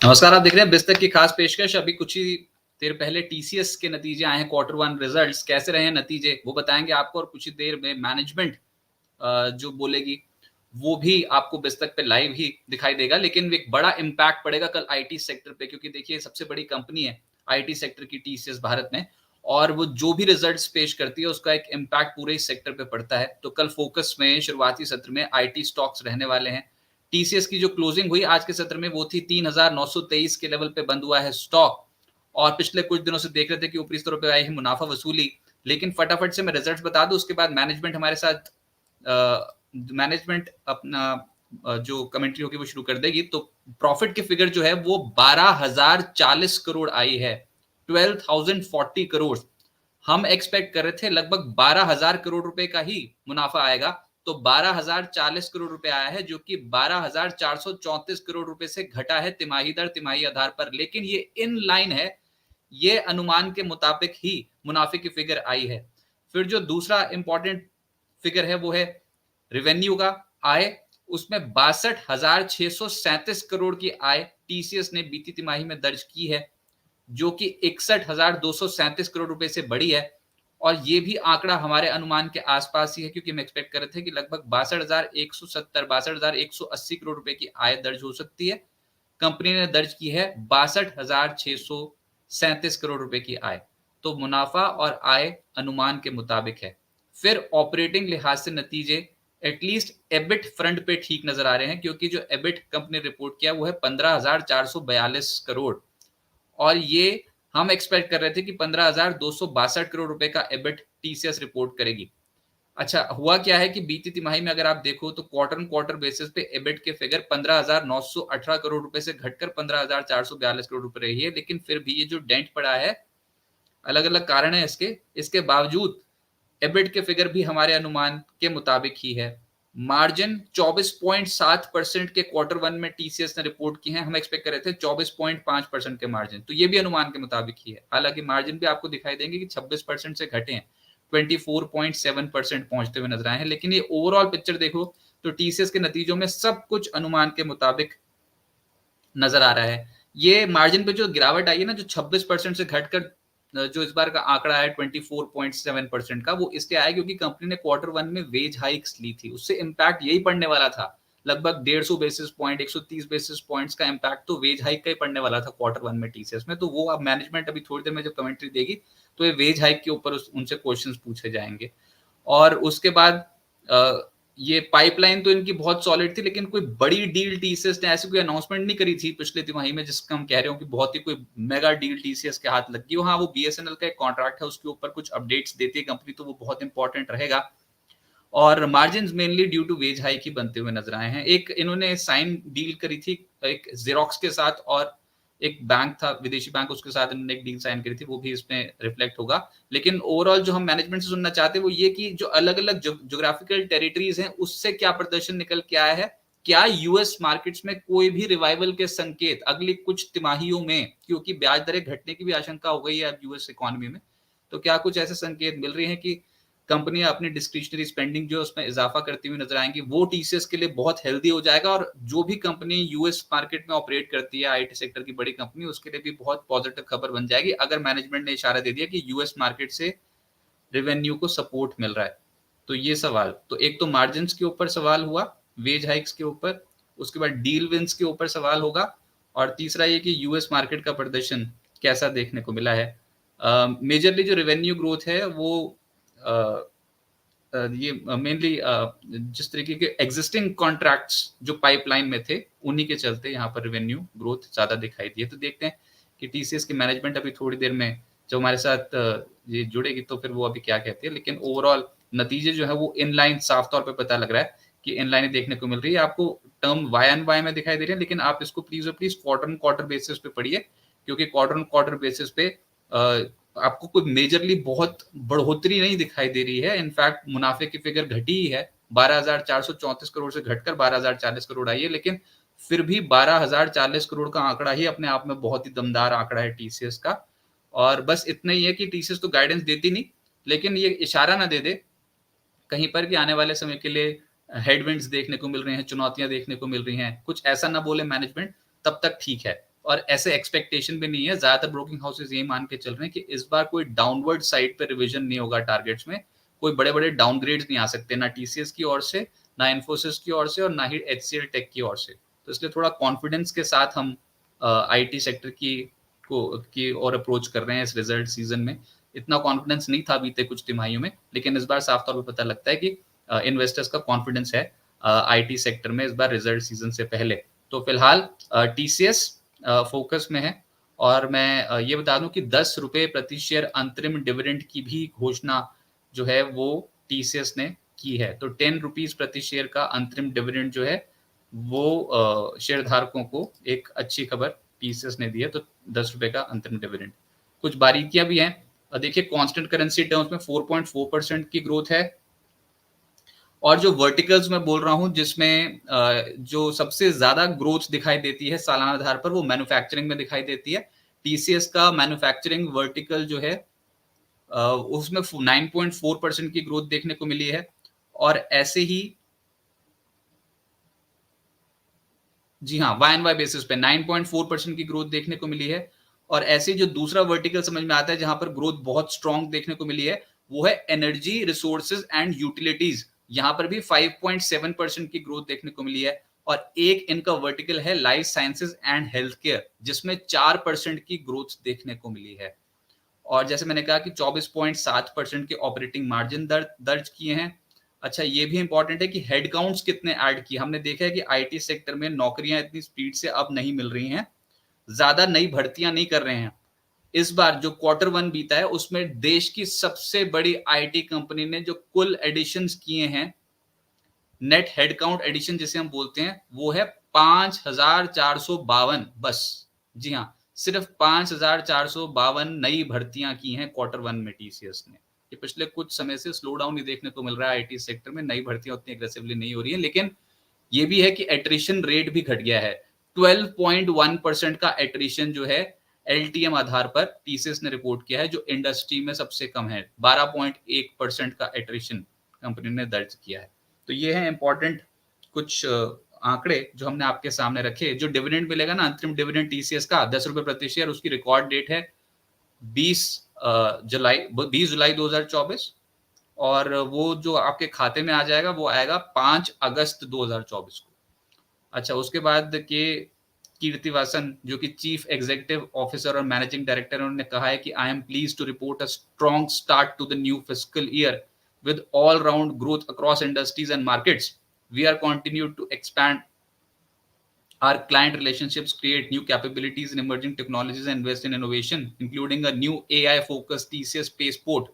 नमस्कार, आप देख रहे हैं बिज तक की खास पेशकश। अभी कुछ ही देर पहले टीसीएस के नतीजे आए हैं, क्वार्टर वन रिजल्ट्स। कैसे रहे हैं नतीजे वो बताएंगे आपको, और कुछ ही देर में मैनेजमेंट जो बोलेगी वो भी आपको बिज तक पे लाइव ही दिखाई देगा। लेकिन एक बड़ा इम्पैक्ट पड़ेगा कल आईटी सेक्टर पे, क्योंकि देखिए सबसे बड़ी कंपनी है आईटी सेक्टर की टीसीएस भारत में, और वो जो भी रिजल्ट्स पेश करती है उसका एक इम्पैक्ट पूरे इस सेक्टर पे पड़ता है। तो कल फोकस में शुरुआती सत्र में आईटी स्टॉक्स रहने वाले हैं। टीसीएस की जो क्लोजिंग हुई आज के सत्र में वो थी 3,923 के लेवल पे बंद हुआ है स्टॉक, और पिछले कुछ दिनों से देख रहे थे कि ऊपरी स्तरों पे आई है मुनाफा वसूली। लेकिन फटाफट से मैं रिजल्ट्स बता दूं, उसके बाद मैनेजमेंट हमारे साथ मैनेजमेंट अपना जो कमेंट्री होगी वो शुरू कर देगी। तो प्रॉफिट की फिगर जो है वो 12,040 करोड़ आई है, 12,040 करोड़। हम एक्सपेक्ट कर रहे थे लगभग 12,000 करोड़ रुपए का ही मुनाफा आएगा, तो 12,040 करोड़ रुपए आया है, जो कि 12,434 करोड़ रुपए से घटा है तिमाही दर तिमाही आधार पर। लेकिन ये इन लाइन है, ये अनुमान के मुताबिक ही मुनाफे की फिगर आई है। फिर जो दूसरा इंपॉर्टेंट फिगर है वो है रेवेन्यू का आय। उसमें 62,637 करोड़ की आय टीसीएस ने बीती तिमाही में दर्ज की है, जो कि 61,237 करोड़ रुपए से बड़ी है। और ये भी आंकड़ा हमारे अनुमान के आसपास ही है, क्योंकि हम एक्सपेक्ट कर रहे थे कि लगभग 62,170 62,180 करोड़ रुपए की आय दर्ज हो सकती है। कंपनी ने दर्ज की है 62,637 करोड़ रुपए की आय। तो मुनाफा और आय अनुमान के मुताबिक है। फिर ऑपरेटिंग लिहाज से नतीजे एटलीस्ट एबिट फ्रंट पे ठीक नजर आ रहे हैं, क्योंकि जो एबिट कंपनी रिपोर्ट किया वो है 15,442 करोड़, और ये हम एक्सपेक्ट कर रहे थे कि 15,262 करोड़ रुपए का एबिट टीसीएस रिपोर्ट करेगी। अच्छा, हुआ क्या है कि बीती तिमाही में अगर आप देखो तो क्वार्टर क्वार्टर बेसिस पे एबिट के फिगर 15,918 करोड़ रुपए से घटकर 15,442 करोड़ रुपए रही है। लेकिन फिर भी ये जो डेंट पड़ा है, अलग अलग कारण है इसके बावजूद एबिट के फिगर भी हमारे अनुमान के मुताबिक ही है। मार्जिन 24.7% के क्वार्टर वन में टीसीएस ने रिपोर्ट की है, हम एक्सपेक्ट कर रहे थे 24.5% के मार्जिन, तो ये भी अनुमान के मुताबिक ही है। हालांकि मार्जिन भी आपको दिखाई देंगे कि 26% से घटे हैं, 24.7% पहुंचते हुए नजर आए हैं। लेकिन ये ओवरऑल पिक्चर देखो तो टीसीएस के नतीजों में सब कुछ अनुमान के मुताबिक नजर आ रहा है। ये मार्जिन पे जो गिरावट आई है ना, जो 26% से घटकर जो इस बार का आंकड़ा है 24.7% का, वो इसलिए आया क्योंकि कंपनी ने क्वार्टर वन में वेज हाइक्स ली थी। उससे इम्पैक्ट यही पड़ने वाला था, लगभग 150 बेसिस पॉइंट 130 बेसिस पॉइंट्स का इम्पैक्ट तो वेज हाइक का ही पड़ने वाला था क्वार्टर वन में टीसीएस में। तो वो अब मैनेजमेंट अभी थोड़ी देर में जब कमेंट्री देगी तो ये वेज हाइक के ऊपर उनसे क्वेश्चंस पूछे जाएंगे। और उसके बाद ये पाइपलाइन तो इनकी बहुत सॉलिड थी, लेकिन कोई बड़ी डील टीसीएस ने ऐसी कोई अनाउंसमेंट नहीं करी थी पिछले तिमाही में जिसका हम कह रहे हो कि बहुत ही कोई मेगा डील टीसीएस के हाथ लग गई। हाँ, वो बीएसएनएल का एक कॉन्ट्रैक्ट है, उसके ऊपर कुछ अपडेट्स देती है कंपनी, तो वो बहुत इंपॉर्टेंट रहेगा। और margin mainly due to wage hike ही बनते हुए नजर आए हैं। एक इन्होंने साइन डील करी थी एक जेरोक्स के साथ, और एक बैंक था विदेशी बैंक, उसके साथ इन्होंने एक डील साइन करी थी, वो भी इसमें रिफ्लेक्ट होगा। लेकिन ओवरऑल जो हम मैनेजमेंट से सुनना चाहते हैं वो ये कि जो अलग अलग ज्योग्राफिकल टेरिटरीज हैं उससे क्या प्रदर्शन निकल के आया है, क्या यूएस मार्केट्स में कोई भी रिवाइवल के संकेत अगली कुछ तिमाहियों में, क्योंकि ब्याज दरें घटने की भी आशंका हो गई है अब यूएस इकोनॉमी में, तो क्या कुछ ऐसे संकेत मिल रहे हैं कि कंपनियां अपनी डिस्क्रिशनरी स्पेंडिंग जो उसमें इजाफा करती हुई नजर आएंगी, वो टीसीएस के लिए बहुत हेल्दी हो जाएगा। और जो भी कंपनी यूएस मार्केट में ऑपरेट करती है आईटी सेक्टर की बड़ी कंपनी, उसके लिए भी बहुत पॉजिटिव खबर बन जाएगी अगर मैनेजमेंट ने इशारा दे दिया कि यूएस मार्केट से रेवेन्यू को सपोर्ट मिल रहा है। तो ये सवाल तो एक तो मार्जिन के ऊपर सवाल हुआ, वेज हाइक्स के ऊपर, उसके बाद डील विंस के ऊपर सवाल होगा, और तीसरा ये कि यूएस मार्केट का प्रदर्शन कैसा देखने को मिला है। मेजरली जो रेवेन्यू ग्रोथ है वो ये मेनली जिस तरीके के एग्जिस्टिंग कॉन्ट्रैक्ट्स जो पाइपलाइन में थे उन्हीं के चलते यहाँ पर रेवेन्यू ग्रोथ ज्यादा दिखाई दी है। तो देखते हैं कि टीसीएस की मैनेजमेंट अभी थोड़ी देर में जब हमारे साथ ये जुड़ेगी तो फिर वो अभी क्या कहती है। लेकिन ओवरऑल नतीजे जो है वो इनलाइन साफ तौर पे पता लग रहा है कि इनलाइन देखने को मिल रही है। आपको टर्म वाई एंड वाई में दिखाई दे रही है, लेकिन आप इसको प्लीज और प्लीज क्वार्टर बेसिस पे पढ़िए, क्योंकि क्वार्टर बेसिस पे आपको कोई मेजरली बहुत बढ़ोतरी नहीं दिखाई दे रही है। इनफैक्ट मुनाफे की फिगर घटी ही है, 12,434 करोड़ से घटकर 12,040 करोड़ आई है, लेकिन फिर भी 12,040 करोड़ का आंकड़ा ही अपने आप में बहुत ही दमदार आंकड़ा है टीसीएस का। और बस इतना ही है कि टीसीएस तो गाइडेंस देती नहीं, लेकिन ये इशारा ना दे दे कहीं पर कि आने वाले समय के लिए हेडविंड्स देखने को मिल रही हैं, चुनौतियां देखने को मिल रही हैं, कुछ ऐसा ना बोले मैनेजमेंट, तब तक ठीक है। और ऐसे एक्सपेक्टेशन भी नहीं है, ज्यादातर ब्रोकिंग हाउसेस यही मान के चल रहे हैं कि इस बार कोई डाउनवर्ड साइड पे रिवीजन नहीं होगा टारगेट्स में, कोई बड़े बड़े डाउनग्रेड्स नहीं आ सकते, ना टीसीएस की ओर से, ना इन्फोसिस की ओर से, और ना ही एचसीएल टेक की ओर से। तो इसलिए थोड़ा कॉन्फिडेंस के साथ हम आईटी सेक्टर की ओर अप्रोच कर रहे हैं इस रिजल्ट सीजन में। इतना कॉन्फिडेंस नहीं था बीते कुछ तिमाहियों में, लेकिन इस बार साफ तौर पर पता लगता है कि इन्वेस्टर्स का कॉन्फिडेंस है आईटी सेक्टर में इस बार रिजल्ट सीजन से पहले। तो फिलहाल टीसीएस फोकस में है। और मैं ये बता दूं कि 10 रुपए प्रति शेयर अंतरिम डिविडेंड की भी घोषणा जो है वो टीसीएस ने की है। तो 10 रुपीज प्रति शेयर का अंतरिम डिविडेंड जो है वो शेयर धारकों को एक अच्छी खबर टीसीएस ने दी है। तो 10 रुपए का अंतरिम डिविडेंड। कुछ बारीकियां भी हैं। देखिए कांस्टेंट करेंसी टर्म्स में 4.4% की ग्रोथ है। और जो वर्टिकल्स मैं बोल रहा हूं जिसमें जो सबसे ज्यादा ग्रोथ दिखाई देती है सालाना आधार पर, वो मैन्युफैक्चरिंग में दिखाई देती है। टीसीएस का मैन्युफैक्चरिंग वर्टिकल जो है उसमें 9.4% की ग्रोथ देखने को मिली है। और ऐसे ही जी हाँ, वाई एंड वाई बेसिस पे 9.4% की ग्रोथ देखने को मिली है। और ऐसे जो दूसरा वर्टिकल समझ में आता है जहां पर ग्रोथ बहुत स्ट्रांग देखने को मिली है, वो है एनर्जी रिसोर्सेज एंड यूटिलिटीज। यहां पर भी 5.7% की ग्रोथ देखने को मिली है। और एक इनका वर्टिकल है life sciences and health care, जिसमें 4% की ग्रोथ देखने को मिली है। और जैसे मैंने कहा कि 24.7% के ऑपरेटिंग मार्जिन दर्ज किए हैं। अच्छा, ये भी इंपॉर्टेंट है कि हेड काउंट्स कितने ऐड किए। हमने देखा है कि आईटी सेक्टर में नौकरियां इतनी स्पीड से अब नहीं मिल रही हैं, ज्यादा नई भर्तियां नहीं कर रहे हैं। इस बार जो क्वार्टर 1 बीता है उसमें देश की सबसे बड़ी आईटी कंपनी ने जो कुल एडिशंस किए हैं, नेट हेडकाउंट एडिशन जिसे हम बोलते हैं, वो है 5,452 बस। जी हाँ, सिर्फ 5,452 नई भर्तियां की हैं क्वार्टर 1 में टीसीएस ने। ये पिछले कुछ समय से स्लो डाउन ही देखने को मिल रहा है आईटी सेक्टर में, नई भर्तियां उतनी एग्रेसिवली नहीं हो रही है। लेकिन ये भी है कि एट्रिशन रेट भी घट गया है। 12.1% का एट्रिशन जो है एलटीएम आधार पर टीसीएस ने रिपोर्ट किया है, जो इंडस्ट्री में सबसे कम है। 12.1% का एट्रिशन कंपनी ने दर्ज किया है। तो ये है इंपॉर्टेंट कुछ आंकड़े जो हमने आपके सामने रखे। जो डिविडेंड मिलेगा ना, अंतरिम डिविडेंड टीसीएस का 10 रुपए प्रति शेयर, उसकी रिकॉर्ड डेट है 20 जुलाई 2024। और वो जो आपके खाते में आ जाएगा वो आएगा 5 अगस्त 2024 को। अच्छा, उसके बाद के कीर्तिवासन जो कि चीफ एग्जीक्यूटिव ऑफिसर और मैनेजिंग डायरेक्टर, उन्होंने कहा है कि I am pleased to report a strong start to the new fiscal year with all round growth across industries and markets. We are continue to expand our client relationships, create new capabilities in emerging technologies, and invest in innovation, including a new AI-focused TCS Spaceport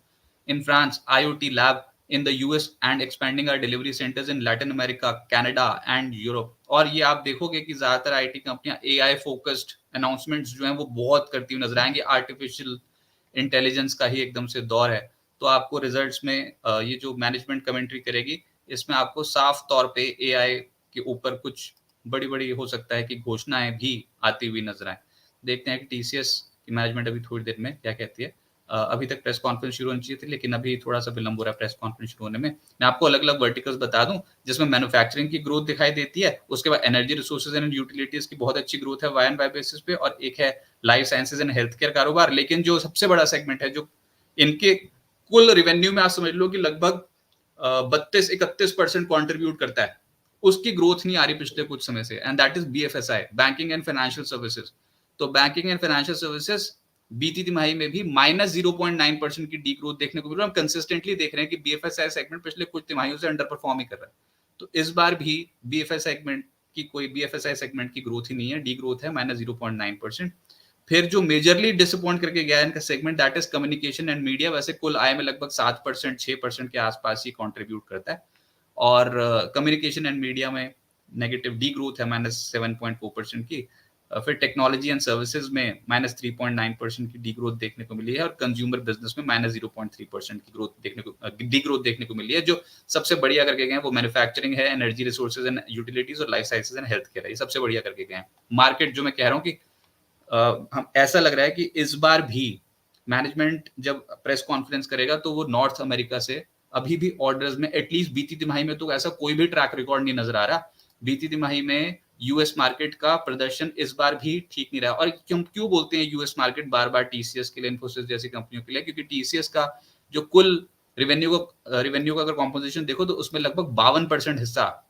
in France, IoT lab in the US, and expanding our delivery centers in Latin America, Canada, and Europe. और ये आप देखोगे कि ज्यादातर IT कंपनियां AI focused announcements जो हैं वो बहुत करती हुई नजर आएंगे। आर्टिफिशियल इंटेलिजेंस का ही एकदम से दौर है। तो आपको रिजल्ट्स में ये जो मैनेजमेंट कमेंट्री करेगी, इसमें आपको साफ तौर पे एआई के ऊपर कुछ बड़ी बड़ी हो सकता है कि घोषणाएं भी आती हुई नजर आए। देखते हैं कि टीसीएस की मैनेजमेंट अभी थोड़ी देर में क्या कहती है। अभी तक प्रेस कॉन्फ्रेंस शुरू होनी चाहिए थी, लेकिन अभी थोड़ा सा विलंब हो रहा है प्रेस कॉन्फ्रेंस शुरू होने में। मैं आपको अलग अलग वर्टिकल्स बता दूं जिसमें मैन्युफैक्चरिंग की ग्रोथ दिखाई देती है, उसके बाद एनर्जी रिसोर्सेज एंड यूटिलिटीज की बहुत अच्छी ग्रोथ है वाई एंड वाई बेसिस पे, और एक है life sciences and health care कारोबार। लेकिन जो सबसे बड़ा सेगमेंट है, जो इनके कुल रेवेन्यू में आप समझ लो कि लगभग 32-31% कॉन्ट्रीब्यूट करता है, उसकी ग्रोथ नहीं आ रही पिछले कुछ समय से, and that is BFSI, banking and financial services. तो बैंकिंग एंड फाइनेंशियल सर्विसेज बीती तिमाही में भी -0.9% की डी ग्रोथ देखने को मिल रहा है। हम कंसिस्टेंटली देख रहे हैं कि बीएफएसआई सेगमेंट पिछले कुछ तिमाहियों से अंडर परफॉर्म ही कर रहा है। तो इस बार भी बीएफएसआई सेगमेंट की ग्रोथ ही नहीं है, डी ग्रोथ है -0.9%। फिर जो मेजरली डिसअपॉइंट करके गया है इनका segment, that is communication and media. वैसे कुल आय में लगभग 7% 6% के आसपास ही कॉन्ट्रीब्यूट करता है। और कम्युनिकेशन एंड मीडिया में नेगेटिव डी ग्रोथ है -7.4% की। फिर टेक्नोलॉजी एंड सर्विसेज में -3.9% की डी ग्रोथ देखने को मिली है और कंज्यूमर बिजनेस में -0.3% की ग्रोथ डी ग्रोथ देखने को मिली है। जो सबसे बढ़िया करके गए हैं वो मैन्युफैक्चरिंग है, एनर्जी रिसोर्सेज एंड यूटिलिटीज और life sciences and health care है, ये सबसे बढ़िया करके गए हैं। मार्केट जो मैं कह रहा हूँ कि हम ऐसा लग रहा है कि इस बार भी मैनेजमेंट जब प्रेस कॉन्फ्रेंस करेगा तो वो नॉर्थ अमेरिका से अभी भी ऑर्डर्स में एटलीस्ट बीती तिमाही में तो ऐसा कोई भी ट्रैक रिकॉर्ड नहीं नजर आ रहा। बीती तिमाही में यूएस मार्केट का प्रदर्शन इस बार भी ठीक नहीं रहा। और क्यों बोलते हैं यूएस मार्केट बार बार टीसीएस के लिए, इन्फोसिस जैसी कंपनियों के लिए, क्योंकि टीसीएस का जो कुल रेवेन्यू का अगर कॉम्पोजिशन देखो तो उसमें लगभग 52% हिस्सा,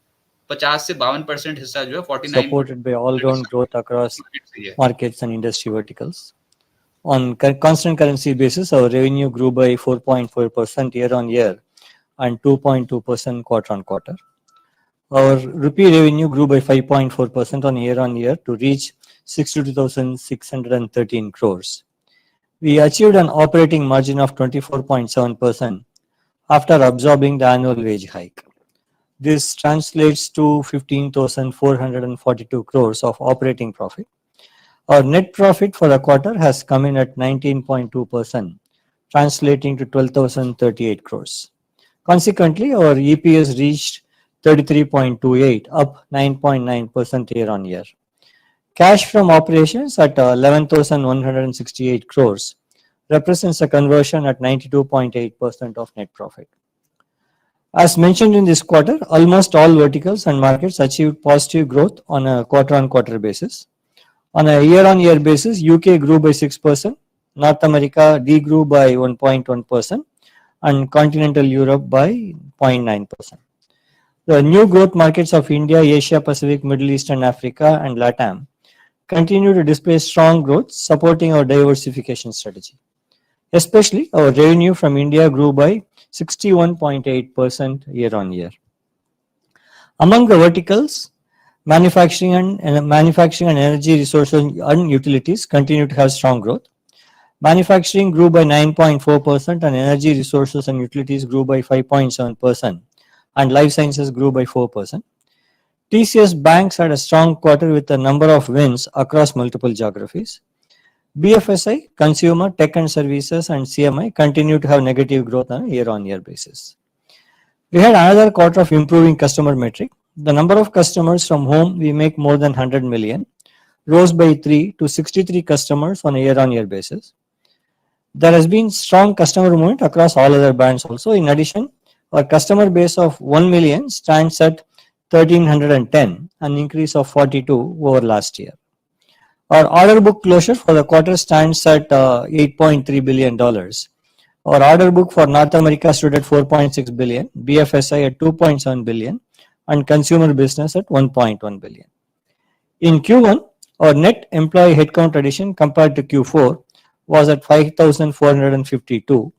50 से 52% हिस्सा जो है 49 supported by all-round growth across markets and industry verticals. On constant currency basis, our revenue grew by 4.4% year-on-year and 2.2% quarter-on-quarter. Our rupee revenue grew by 5.4% on year-on-year to reach 62,613 crores. We achieved an operating margin of 24.7% after absorbing the annual wage hike. This translates to 15,442 crores of operating profit. Our net profit for the quarter has come in at 19.2%, translating to 12,038 crores. Consequently, our EPS reached 33.28, up 9.9% year-on-year. Cash from operations at 11,168 crores represents a conversion at 92.8% of net profit. As mentioned in this quarter, almost all verticals and markets achieved positive growth on a quarter-on-quarter basis. On a year-on-year basis, UK grew by 6%, North America degrew by 1.1%, and Continental Europe by 0.9%. The new growth markets of India, Asia Pacific, Middle East and Africa, and LATAM continue to display strong growth, supporting our diversification strategy. Especially, our revenue from India grew by 61.8% year-on-year. Among the verticals, manufacturing and energy resources and utilities continue to have strong growth. Manufacturing grew by 9.4% and energy resources and utilities grew by 5.7%, and life sciences grew by 4%. TCS Banks had a strong quarter with a number of wins across multiple geographies. BFSI, consumer, tech and services, and CMI continue to have negative growth on a year-on-year basis. We had another quarter of improving customer metric. The number of customers from whom we make more than 100 million rose by 3 to 63 customers on a year-on-year basis. There has been strong customer movement across all other brands also. In addition, our customer base of 1 million stands at 1,310, an increase of 42 over last year. Our order book closure for the quarter stands at $8.3 billion. Our order book for North America stood at 4.6 billion, BFSI at 2.7 billion, and consumer business at 1.1 billion. In Q1, our net employee headcount addition compared to Q4 was at 5,452.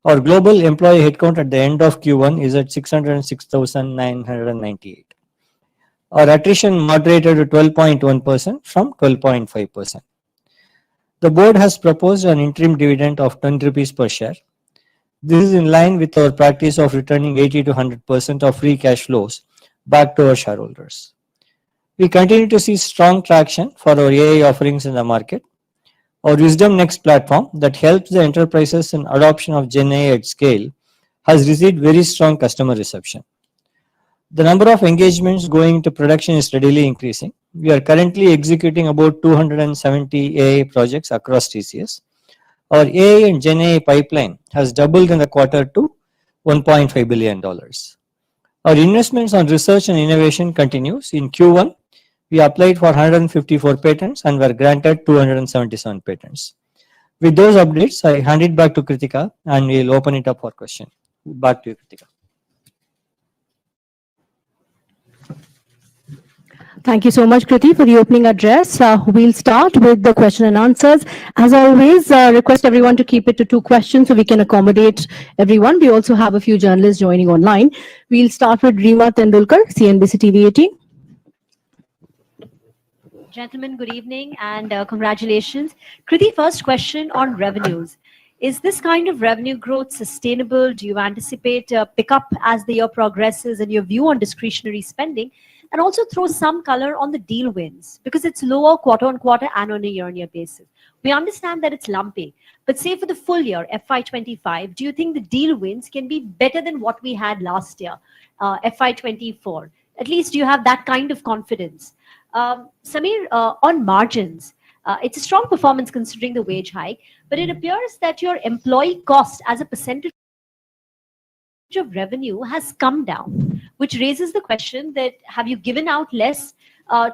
Our global employee headcount at the end of Q1 is at 606,998. Our attrition moderated to 12.1% from 12.5%. The board has proposed an interim dividend of 10 rupees per share. This is in line with our practice of returning 80 to 100% of free cash flows back to our shareholders. We continue to see strong traction for our AI offerings in the market. Our Wisdom Next platform that helps the enterprises in adoption of Gen AI at scale has received very strong customer reception. The number of engagements going into production is steadily increasing. We are currently executing about 270 AI projects across TCS. Our AI and Gen AI pipeline has doubled in the quarter to $1.5 billion. Our investments on research and innovation continues. In Q1, we applied for 154 patents and were granted 277 patents. With those updates, I hand it back to Kritika and we'll open it up for questions. Back to you, Kritika. Thank you so much, Kriti, for the opening address. We'll start with the question and answers. As always, request everyone to keep it to 2 questions so we can accommodate everyone. We also have a few journalists joining online. We'll start with Reema Tendulkar, CNBC TV 18. Gentlemen, good evening and congratulations. Kriti, first question on revenues. Is this kind of revenue growth sustainable? Do you anticipate a pickup as the year progresses and your view on discretionary spending? And also throw some color on the deal wins, because it's lower quarter on quarter and on a year-on-year basis. We understand that it's lumpy, but say for the full year, FY25, do you think the deal wins can be better than what we had last year, FY24? At least you have that kind of confidence. Samir, on margins, it's a strong performance considering the wage hike, but it appears that your employee cost as a percentage of revenue has come down, which raises the question that have you given out less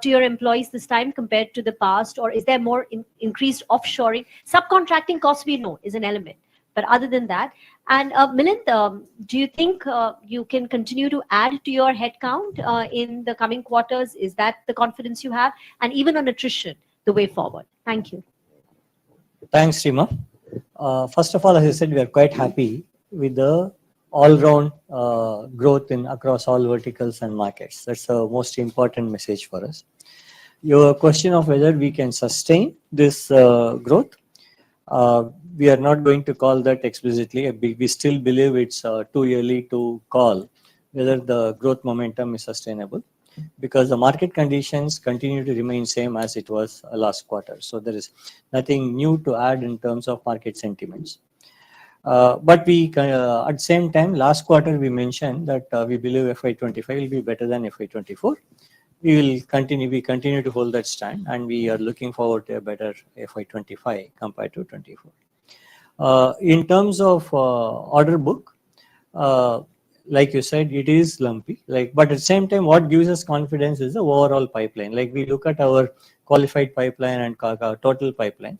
to your employees this time compared to the past, or is there more increased offshoring? Subcontracting costs we know is an element, but other than that, and Milind, do you think you can continue to add to your headcount in the coming quarters? Is that the confidence you have? And even on attrition, the way forward? Thank you. Thanks, Seema. First of all, as I said, we are quite happy with the all-round growth in across all verticals and markets. That's the most important message for us. Your question of whether we can sustain this growth, we are not going to call that explicitly. We still believe it's too early to call whether the growth momentum is sustainable, because the market conditions continue to remain same as it was last quarter. So there is nothing new to add in terms of market sentiments. But we, at the same time, last quarter we mentioned that we believe FY25 will be better than FY24. We continue to hold that stand, and we are looking forward to a better FY25 compared to 24. In terms of order book, like you said, it is lumpy. But at the same time, what gives us confidence is the overall pipeline. Like we look at our qualified pipeline and total pipeline,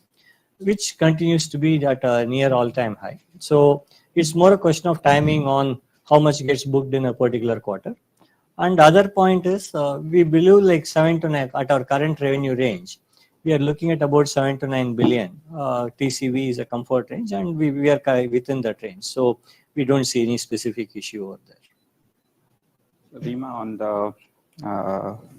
which continues to be at a near all-time high. So it's more a question of timing on how much gets booked in a particular quarter. And the other point is we believe like 7 to 9 at our current revenue range. We are looking at about 7 to 9 billion. TCV is a comfort range, and we are within that range. So we don't see any specific issue over there. Rima, on the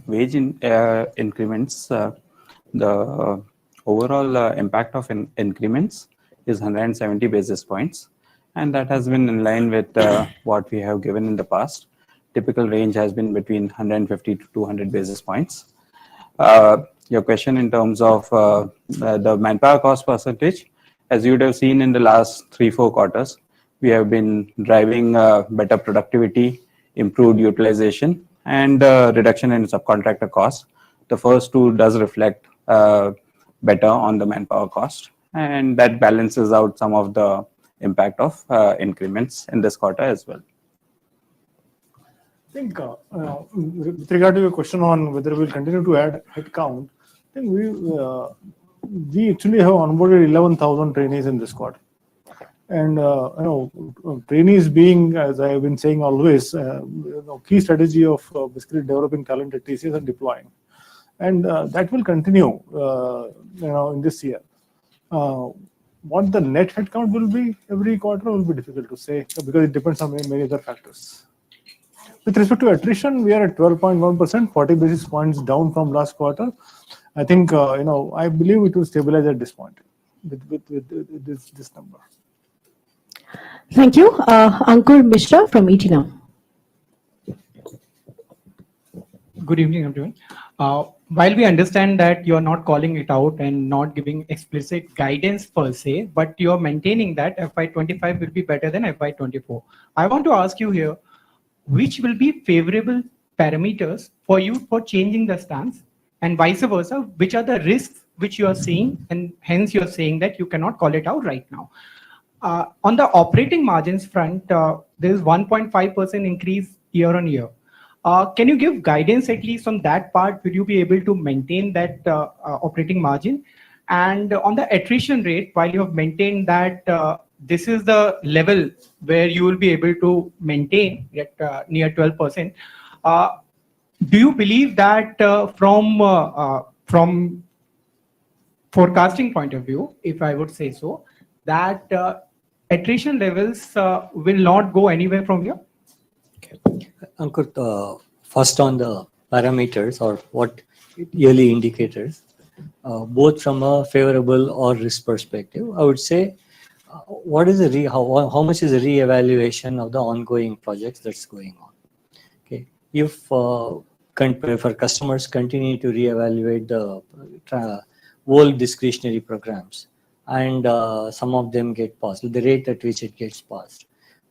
wage increments, the overall impact of increments is 170 basis points, and that has been in line with what we have given in the past. Typical range has been between 150 to 200 basis points. Your question in terms of the manpower cost percentage, as you would have seen in the last 3-4 quarters, we have been driving better productivity, improved utilization, and reduction in subcontractor costs. The first two does reflect better on the manpower cost, and that balances out some of the impact of increments in this quarter as well. I think with regard to your question on whether we'll continue to add headcount, I think we actually have onboarded 11,000 trainees in this quarter. And trainees being, as I have been saying always, key strategy of basically developing talent at TCS and deploying. And that will continue, in this year. What the net headcount will be every quarter will be difficult to say, because it depends on many other factors. With respect to attrition, we are at 12.1%, 40 basis points down from last quarter. I think, I believe it will stabilize at this point with this number. Thank you. Ankur Mishra from ET Now. Good evening, everyone. While we understand that you're not calling it out and not giving explicit guidance per se, but you're maintaining that FY25 will be better than FY24. I want to ask you here, which will be favorable parameters for you for changing the stance, and vice versa, which are the risks which you are seeing, and hence you're saying that you cannot call it out right now. On the operating margins front, there is 1.5% increase year on year. Can you give guidance at least on that part? Will you be able to maintain that operating margin? And on the attrition rate, while you have maintained that this is the level where you will be able to maintain at near 12%, do you believe that from forecasting point of view, if I would say so, that attrition levels will not go anywhere from here? Okay. Ankur, first on the parameters or what yearly indicators, both from a favorable or risk perspective, I would say, what is how much is the re-evaluation of the ongoing projects that's going on? Okay, if for customers continue to reevaluate the whole discretionary programs, and some of them get paused, the rate at which it gets paused.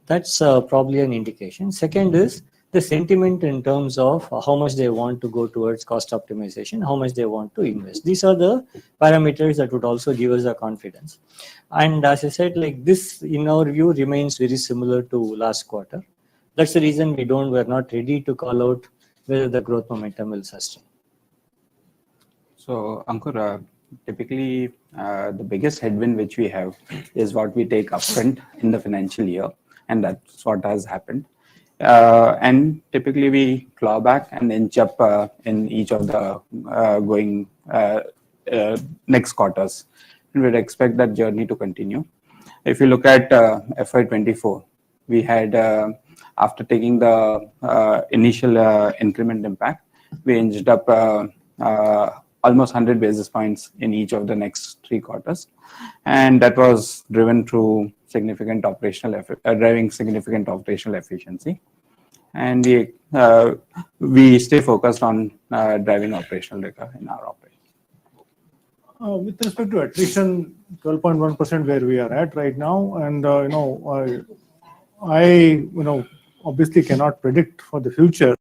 That's probably an indication. Second is the sentiment in terms of how much they want to go towards cost optimization, how much they want to invest. These are the parameters that would also give us a confidence. And as I said, like this, in our view, remains very similar to last quarter. That's the reason we're not ready to call out whether the growth momentum will sustain. So, Ankur, typically the biggest headwind which we have is what we take upfront in the financial year, and that's what has happened. And typically we claw back and inch up in each of the going next quarters. And we'd expect that journey to continue. If you look at FY24, we had, after taking the initial increment impact, we inched up almost 100 basis points in each of the next 3 quarters. And that was driven through significant operational driving significant operational efficiency. And we stay focused on driving operational rigor in our operation. With respect to attrition, 12.1% where we are at right now, and I obviously cannot predict for the future.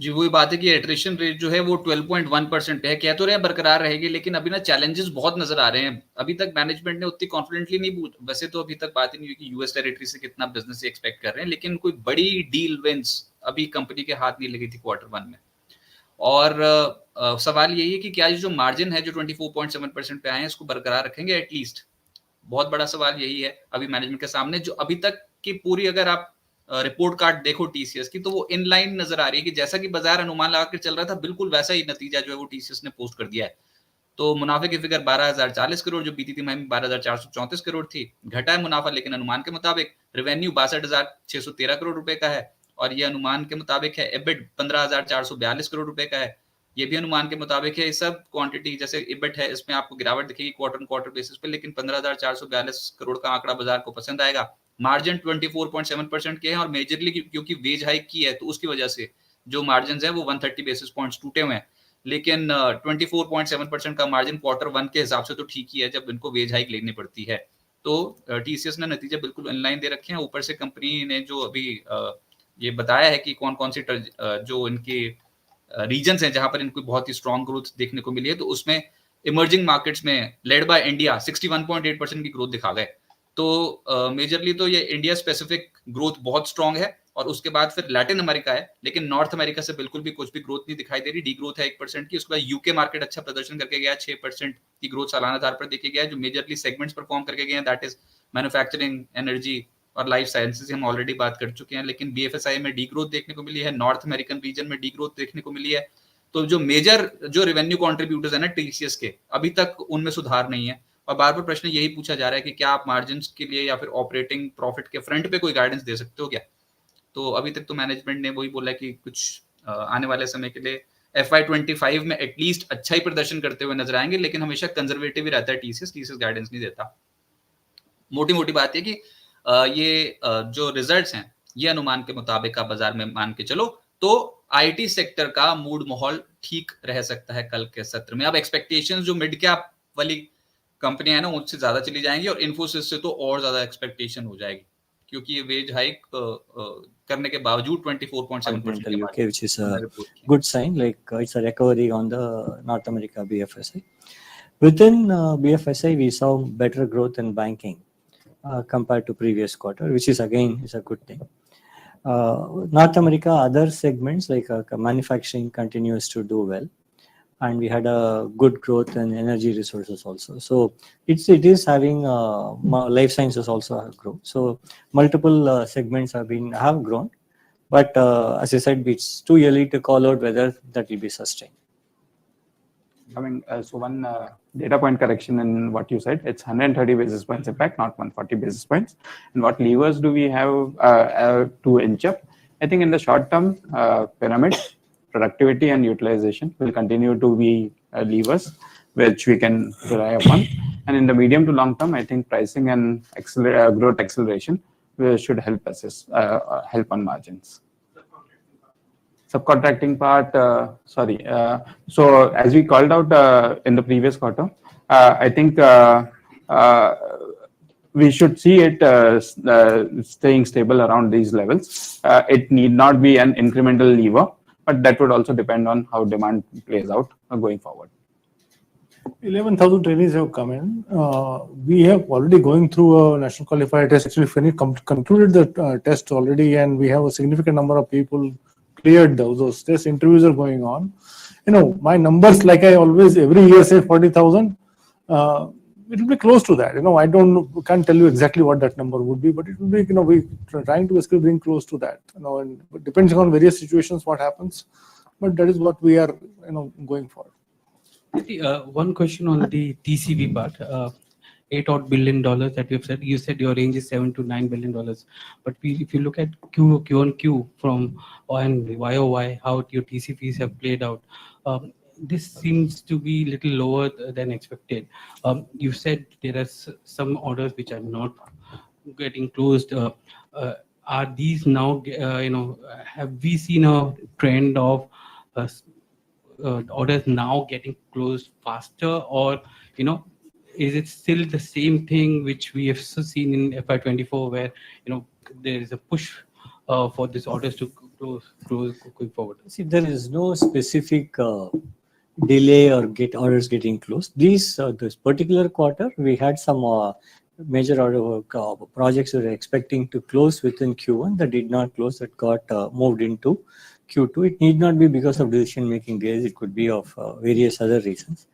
जी वही बात है कि attrition rate जो है वो 12.1% पे है, कह तो रहे हैं बरकरार रहेगी, लेकिन अभी ना चैलेंजेस बहुत नजर आ रहे हैं. अभी तक मैनेजमेंट ने उतनी कॉन्फिडेंटली नहीं, वैसे तो अभी तक बात ही नहीं हुई कि यूएस टेरिटरी से कितना बिजनेस एक्सपेक्ट कर रहे हैं, लेकिन कोई बड़ी डील विंस अभी कंपनी के हाथ नहीं लगी थी Q1 में. और सवाल यही है कि क्या जो मार्जिन है जो 24.7% पे आए हैं इसको बरकरार रखेंगे एटलीस्ट. बहुत बड़ा सवाल यही है अभी मैनेजमेंट के सामने. जो अभी तक की पूरी अगर आप रिपोर्ट कार्ड देखो टीसीएस की, तो वो इन लाइन नजर आ रही है कि जैसा कि बाजार अनुमान लगाकर चल रहा था, बिल्कुल वैसा ही नतीजा जो है वो टीसीएस ने पोस्ट कर दिया है. तो मुनाफे की फिगर 12,040 करोड़, जो बीती तिमाही में 12,434 करोड़ थी, घटा है मुनाफा लेकिन अनुमान के मुताबिक. रेवेन्यू 62,613 करोड़ रुपए का है और ये अनुमान के मुताबिक है. एबिट 15,442 करोड़ रुपए का है, ये भी अनुमान के मुताबिक है. सब क्वांटिटी जैसे इबिट है इसमें आपको गिरावट दिखेगी क्वार्टर बेसिस पे, लेकिन 15,442 करोड़ का आंकड़ा बाजार को पसंद आएगा. मार्जिन 24.7% के हैं और मेजरली क्योंकि वेज हाइक की है तो उसकी वजह से जो मार्जिन है वो 130 बेसिस पॉइंट्स टूटे हुए हैं. लेकिन 24.7% का मार्जिन Q1 के हिसाब से तो ठीक ही है जब इनको वेज हाइक लेनी पड़ती है. तो टीसीएस ने नतीजे बिल्कुल इनलाइन दे रखे हैं. ऊपर से कंपनी ने जो अभी ये बताया है कि कौन सी जो इनके रीजन्स हैं जहां पर इनको बहुत ही स्ट्रॉन्ग ग्रोथ देखने को मिली है, तो उसमें इमर्जिंग मार्केट्स में लेड बाय इंडिया 61.8% की ग्रोथ दिखा गए. तो मेजरली तो ये इंडिया स्पेसिफिक ग्रोथ बहुत स्ट्रॉन्ग है और उसके बाद फिर लैटिन अमेरिका है, लेकिन नॉर्थ अमेरिका से बिल्कुल भी कुछ भी ग्रोथ नहीं दिखाई दे रही. डी ग्रोथ है 1% की. उसके बाद यूके मार्केट अच्छा प्रदर्शन करके गया, 6% की ग्रोथ सालाना आधार पर देखी गया, जो मेजरली सेगमेंट्स परफॉर्म करके गए हैं, दैट इज मैन्युफैक्चरिंग, एनर्जी और लाइफ साइंसेज. हम ऑलरेडी बात कर चुके हैं. लेकिन बीएफएसआई में डी ग्रोथ देखने को मिली है, नॉर्थ अमेरिकन रीजन में डी ग्रोथ देखने को मिली है. तो जो मेजर जो रेवेन्यू कॉन्ट्रीब्यूटर्स है ना टीसीएस के, अभी तक उनमें सुधार नहीं है. और बार बार प्रश्न यही पूछा जा रहा है कि क्या आप मार्जिन के लिए या फिर ऑपरेटिंग प्रॉफिट के फ्रंट पे कोई गाइडेंस दे सकते हो क्या. तो अभी तक तो मैनेजमेंट ने वही बोला कि कुछ आने वाले समय के लिए FY25 में एटलीस्ट अच्छा ही प्रदर्शन करते हुए नजर आएंगे, लेकिन हमेशा कंजर्वेटिव ही रहता है टीसीएस गाइडेंस नहीं देता. मोटी बात है कि ये जो रिजल्ट्स हैं ये अनुमान के मुताबिक आप बाजार में मान के चलो तो आईटी सेक्टर का मूड माहौल ठीक रह सकता है कल के सत्र में. अब एक्सपेक्टेशंस जो मिड कैप वाली कंपनियां है ना उससे ज्यादा चली जाएंगी और इन्फोसिस से तो और ज्यादा एक्सपेक्टेशन हो जाएगी, क्योंकि ये वेज हाइक करने के बावजूद 24.7% UK, which is a good sign, like it's a recovery on the North America BFSI. Within BFSI, we saw better growth in banking compared to previous quarter, which is again is a good thing. North America, other segments like manufacturing continues to do well, and we had a good growth in energy resources also. So it is having life sciences also have grown. So multiple segments have grown, but as I said, it's too early to call out whether that will be sustained. So one data point correction in what you said, it's 130 basis points impact, not 140 basis points. And what levers do we have to inch up? I think in the short term, pyramid, productivity and utilization will continue to be levers which we can rely upon. And in the medium to long term, I think pricing and growth acceleration should help assist, help on margins. Subcontracting part, sorry. So as we called out in the previous quarter, I think we should see it staying stable around these levels. It need not be an incremental lever, but that would also depend on how demand plays out going forward. 11,000 trainees have come in. We have already going through a national qualifier test. Actually, concluded the test already, and we have a significant number of people cleared those tests. Interviews are going on. My numbers, like I always every year say 40,000. It will be close to that. I can't tell you exactly what that number would be, but it will be. We're trying to basically bring close to that. And depending on various situations, what happens, but that is what we are, going for. One question on the TCV part. $8 billion that you've said. You said your range is $7 to $9 billion. But if you look at Q on Q from and YOY, how your TCVs have played out, this seems to be a little lower than expected. You said there are some orders which are not getting closed. Are these now, have we seen a trend of orders now getting closed faster, or is it still the same thing which we have seen in FY24 where there is a push for these orders to close going forward? See, there is no specific delay or orders getting closed. This particular quarter, we had some major order projects we were expecting to close within Q1 that did not close, that got moved into Q2. It need not be because of decision-making delays. It could be of various other reasons.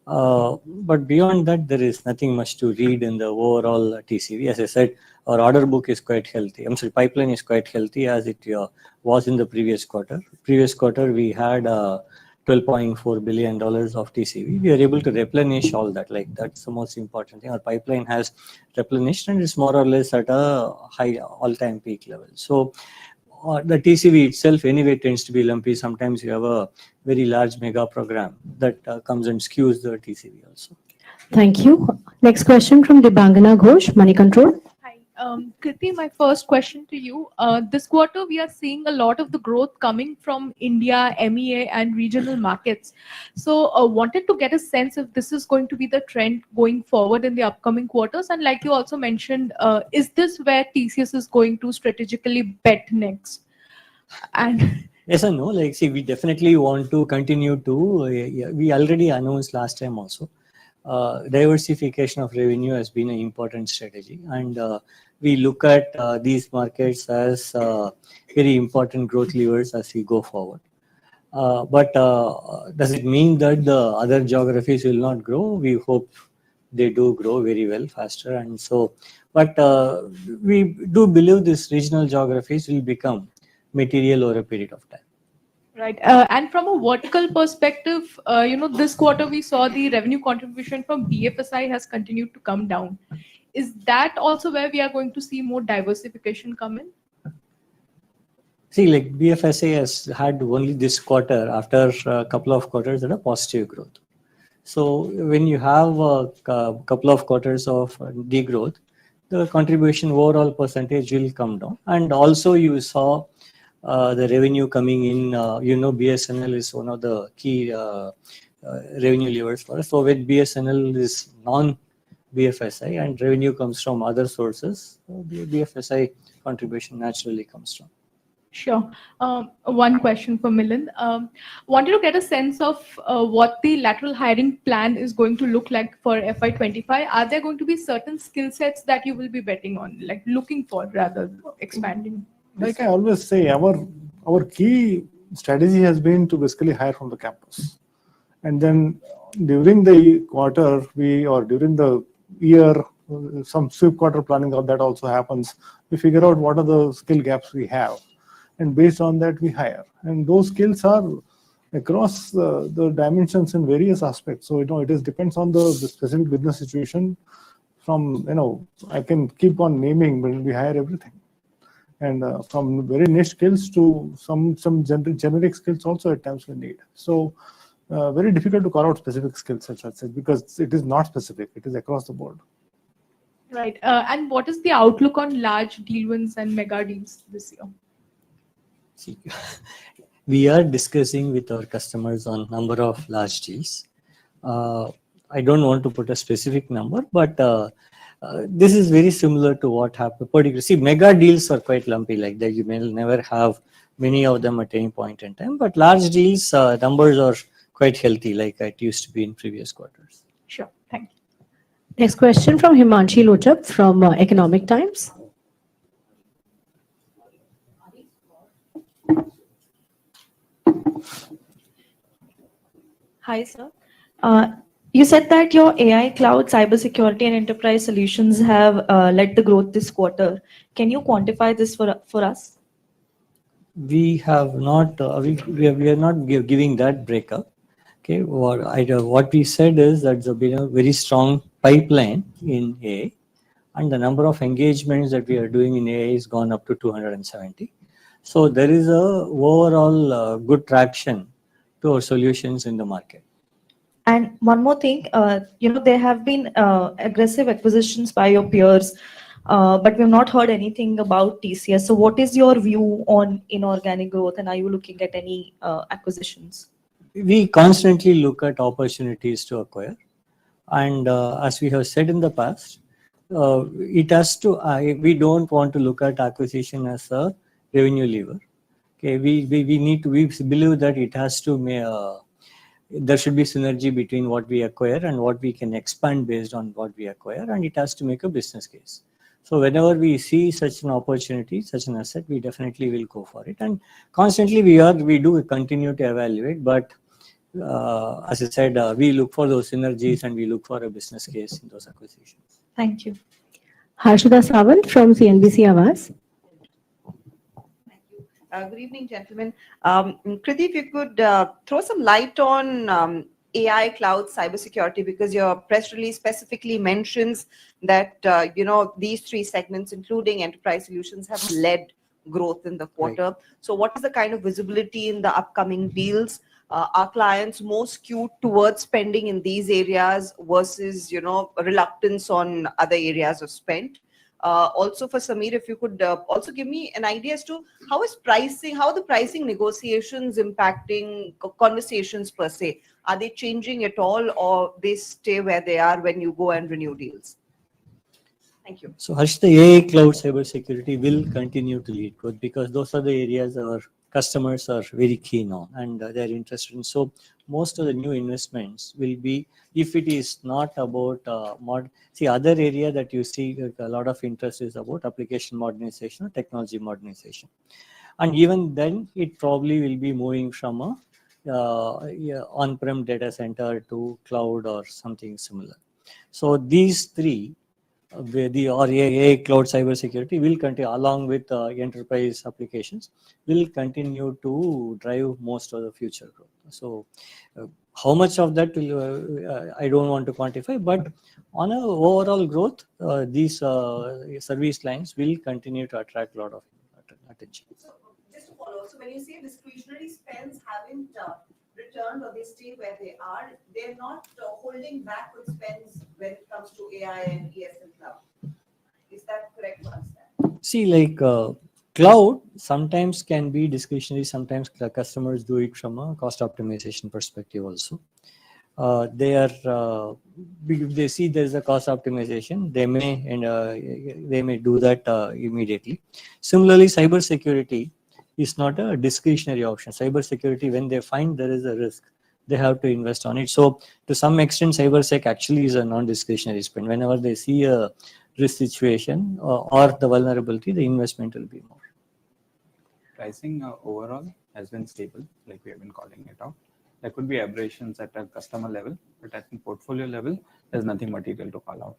But beyond that, there is nothing much to read in the overall TCV. As I said, our order book is quite healthy. Pipeline is quite healthy as it was in the previous quarter. Previous quarter, we had $12.4 billion of TCV. We are able to replenish all that. That's the most important thing. Our pipeline has replenished and is more or less at a high all-time peak level. So the TCV itself anyway tends to be lumpy. Sometimes you have a very large mega program that comes and skews the TCV also. Thank you. Next question from Dibangana Ghosh, Money Control. Hi, Kriti, my first question to you. This quarter, we are seeing a lot of the growth coming from India, MEA, and regional markets. So wanted to get a sense if this is going to be the trend going forward in the upcoming quarters. And like you also mentioned, is this where TCS is going to strategically bet next? And yes and no. We definitely want to continue to. We already announced last time also. Diversification of revenue has been an important strategy, and we look at these markets as very important growth levers as we go forward. But does it mean that the other geographies will not grow? We hope they do grow very well faster, and so. But we do believe these regional geographies will become material over a period of time. Right. And from a vertical perspective, this quarter we saw the revenue contribution from BFSI has continued to come down. Is that also where we are going to see more diversification come in? See, BFSI has had only this quarter, after a couple of quarters, at a positive growth. So when you have a couple of quarters of degrowth, the contribution overall percentage will come down. And also you saw the revenue coming in, BSNL is one of the key revenue levers for us. So when BSNL is non-BFSI and revenue comes from other sources, the BFSI contribution naturally comes down. Sure. One question for Milind. Wanted to get a sense of what the lateral hiring plan is going to look like for FY25. Are there going to be certain skill sets that you will be betting on, looking for rather expanding? Like I always say, our key strategy has been to basically hire from the campus. And then during the quarter, during the year, some sweep quarter planning of that also happens. We figure out what are the skill gaps we have. And based on that, we hire. And those skills are across the dimensions in various aspects. So, it depends on the specific business situation. From, I can keep on naming, but we hire everything. And from very niche skills to some generic skills also at times we need. So very difficult to call out specific skills such as because it is not specific. It is across the board. Right. And what is the outlook on large deal wins and mega deals this year? See, we are discussing with our customers on number of large deals. I don't want to put a specific number, but this is very similar to what happened. Particularly, see, mega deals are quite lumpy like that. You may never have many of them at any point in time, but large deals numbers are quite healthy, like it used to be in previous quarters. Sure. Thank you. Next question from Himanshi Lochap from Economic Times. Hi, sir. You said that your AI, cloud, cybersecurity, and enterprise solutions have led the growth this quarter. Can you quantify this for us? We have not, we are not giving that breakup. Okay, what we said is that there's been a very strong pipeline in AI, and the number of engagements that we are doing in AI has gone up to 270. So there is a overall good traction to our solutions in the market. And one more thing, there have been aggressive acquisitions by your peers, but we've not heard anything about TCS. So what is your view on inorganic growth, and are you looking at any acquisitions? We constantly look at opportunities to acquire, and as we have said in the past, it has to. We don't want to look at acquisition as a revenue lever. Okay, we need to. We believe that it has to. There should be synergy between what we acquire and what we can expand based on what we acquire, and it has to make a business case. So whenever we see such an opportunity, such an asset, we definitely will go for it. And constantly we do continue to evaluate, but as I said, we look for those synergies and we look for a business case in those acquisitions. Thank you. Harshada Sawant from CNBC Awaaz. Good evening, gentlemen. Kriti, if you could throw some light on AI, cloud, cybersecurity, because your press release specifically mentions that these three segments, including enterprise solutions, have led growth in the quarter. Right. So, what is the kind of visibility in the upcoming deals? Are clients more skewed towards spending in these areas versus reluctance on other areas of spend? Also for Samir, if you could also give me an idea as to how the pricing negotiations impacting conversations per se. Are they changing at all, or they stay where they are when you go and renew deals? Thank you. So Harshita, AI, cloud, cybersecurity will continue to lead growth because those are the areas our customers are very keen on and they're interested in. So most of the new investments will be, if it is not about other area that you see a lot of interest is about application modernization or technology modernization. And even then it probably will be moving from a on-prem data center to cloud or something similar. So these three, the AI, cloud, cybersecurity will continue along with enterprise applications will continue to drive most of the future growth. So how much of that will I don't want to quantify, but on a overall growth, these service lines will continue to attract a lot of attention. So just to follow, so when you say discretionary spends haven't returned or they stay where they are, they're not holding back with spends when it comes to AI and ES and cloud. Is that correct to understand? See, like cloud sometimes can be discretionary, sometimes the customers do it from a cost optimization perspective also. If they see there's a cost optimization, they may do that immediately. Similarly, cybersecurity is not a discretionary option. Cybersecurity, when they find there is a risk, they have to invest on it. So to some extent, cybersec actually is a non-discretionary spend. Whenever they see a risk situation or the vulnerability, the investment will be more. Pricing overall has been stable, like we have been calling it out. There could be aberrations at a customer level, but at the portfolio level, there's nothing material to call out.